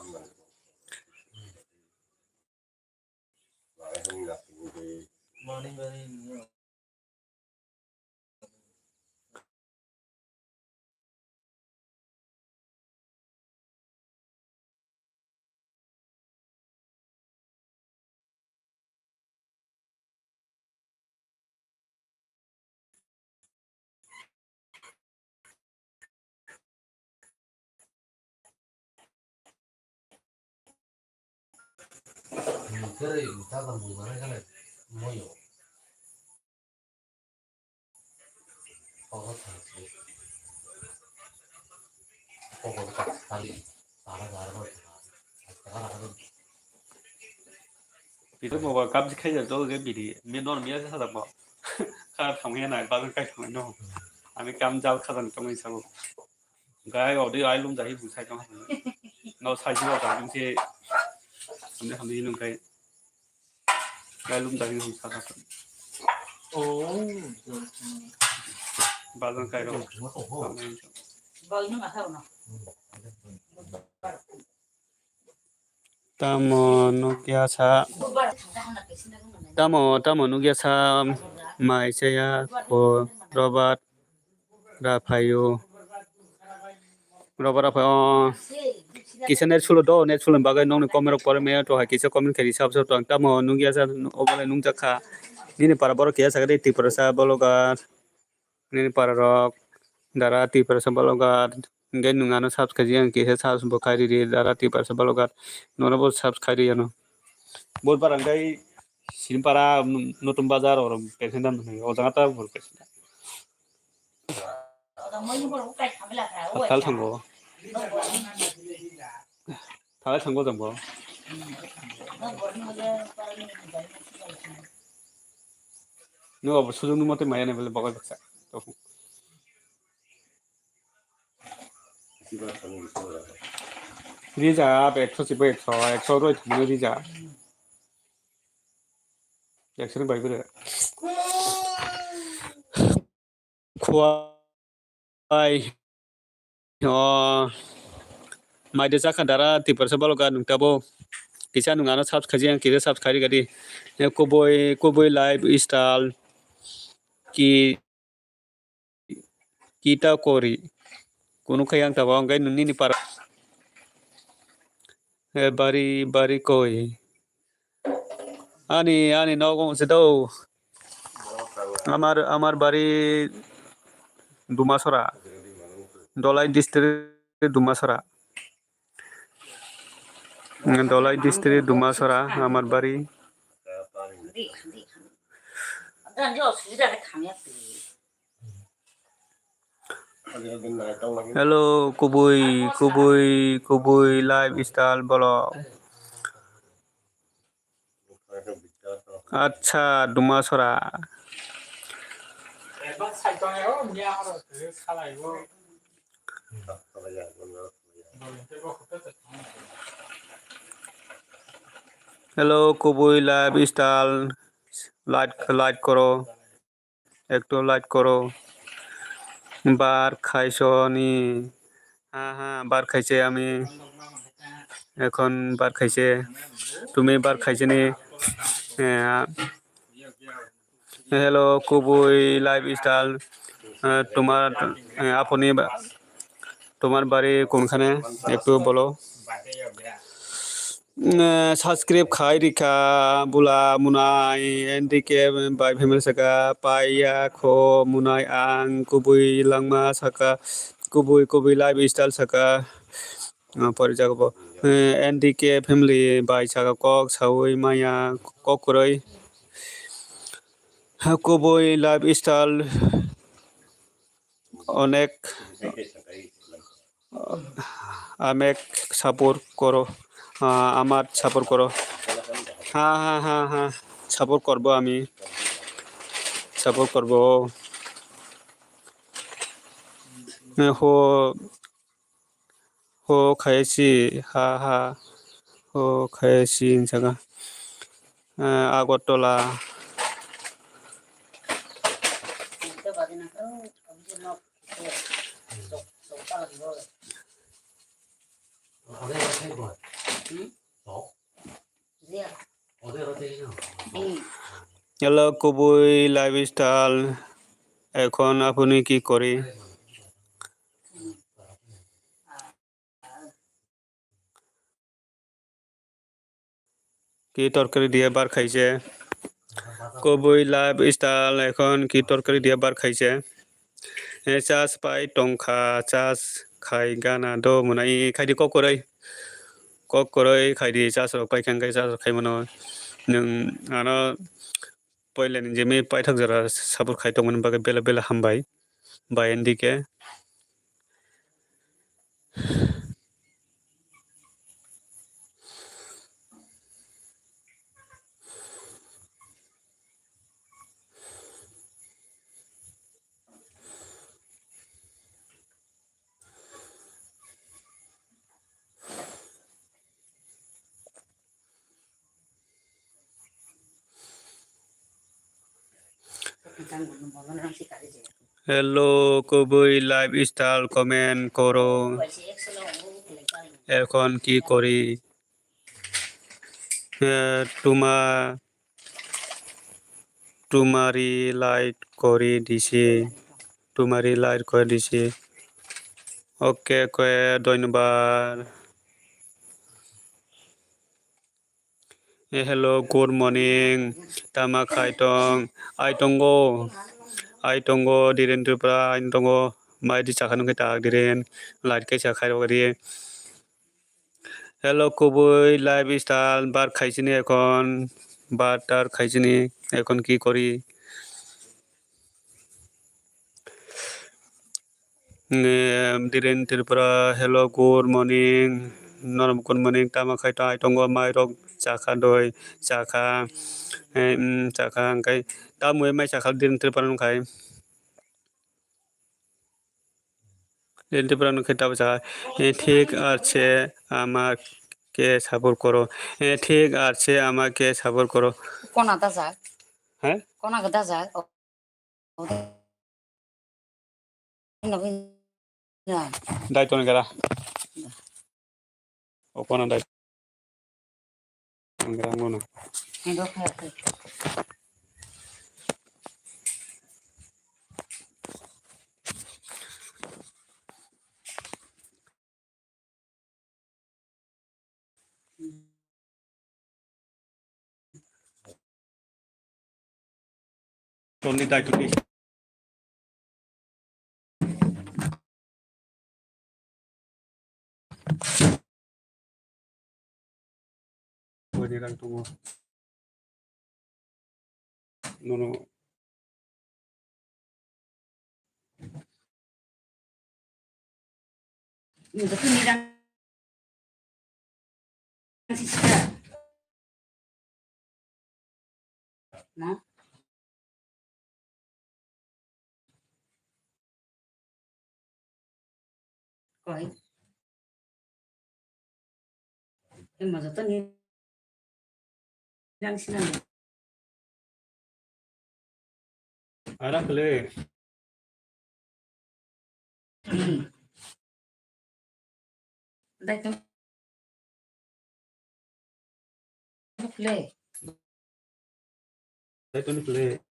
Mungkin kita akan menggunakan kan moyo. Kalau tadi, pokok tak sekali, cara ada. Itu mau gab khai giờ cái bị đi miền non miền sao được bảo khá thằng nghe này bao nhiêu cái thằng nó anh cam giao khá thằng trong cái sao cái ở đây ai luôn giải phụ sai trong nó sai chứ đâu chúng thế làm đi luôn cái luôn giải phụ sai thật bao nhiêu cái đâu Vâng nhưng mà sao nào tamo Nokia sa tamo Nokia sa mai saya ko Robert Rafayo kisa net sulo do net sulo bagai nong komen pore me to ha kisa komen khari sab sab to tamo Nokia sa obale nung jakha nini para boro kia sagade ti prasa bologa nini para rok dara ti prasa bologa ngen nungano subscribe yang kisa subs bokhari ri dara ti prasa bologa nono bo subscribe yano bol barangkai sin para notun bazar or pesendan o jangata bol pesenda tal thango tal thango jambo no ob sujung nu mate maya ne bele bagal baksa to Siapa kamu itu? riza 110 roi thumne riza yakshir bai bere khwai mai de jakha dara ti persa baloga nungtabo kisa nungano subscribe yang kisa subscribe gadi koboi live style ki kita kori kunu khayang tabang gai nunni ni para bari koi ani nogong sedo আমার বাড়ি দুমাসরা Dalai district দুমাসরা আমার বাড়ি hello কুবুই live style বলো আচ্ছা দুমাসরা hello कुबुई live style like करो एक तो like करो बार खाइछनी हाँ बार खाइছে আমি এখন বার খাইছে তুমি বার খাইছে নি हेलो कुबुई लाइव स्टाइल তোমার আপনি তোমার বাড়ি কোনখানে একটু বলো সাবস্ক্রাইব খাই রিখা বুলা মুনাই এনডিকে বাই ফেমিলি সাকা পাইয়া খো মুনাই আং কুবুই langma saka kubuy live style saka pore jagobo এনডিকে ফ্যামিলি বাই saka kok saui maya kokroi kubuy live style অনেক আমেক সাপোর্ট করো আমার সাপোর্ট করো হ্যাঁ সাপোর্ট করব আমি সাপোর্ট করব হো খাইছি হ্যাঁ হো খাইছি জায়গা আগরতলা হ্যালো কুবুই লাইভ স্টাইল এখন আপনি কি করে কি তরকারি দিয়ে বার খাইছে কুবুই লাইভ স্টাইল এখন কি তরকারি দিয়ে বার খাইছে চাষ পাই টংখা চাষ খাই গানা দ মুনাই খাইদি kok koroi khaidi chasro paikhan kai chasro khaimono nung ano poilen jemi paithak jara sabur khaitongmani bagai bela bela hambai bayendike hello kobui lifestyle comment koro এখন কি করি তোমা তোমারি লাইট করে দিছি তোমারি লাইট করে দিছি ওকে কয়ে ধন্যবাদ hello good morning tama khaitong aitongo diren tripra aitongo mai di chakan ke tak diren light ke chakai rogari hello kobui lifestyle bar khaisini এখন বাটার খাইছিনি এখন কি করি দিরেন ত্রিপুরা hello good morning নরম good morning tama khaito aitongo mairok chakha doi chakha chakha angkai tamui mai chakha diren Tripura nungkai diren Tripura nungkai tabu chakha ঠিক আছে আমাকে support করো ঠিক আছে আমাকে সাপোর্ট করো কোনা দাজা হ্যাঁ কোনা দাজা দায়িত্ব নেগেরা ওপনা দায়িত্ব নেগেরা মনো Tony দায়িত্ব নেই Berilang tunggu. Nono. Itu pilihan sisa. Nah. Koi. Mas eu tô nem ensinando. Ada kele. Daí tu play. Saya tuh kele.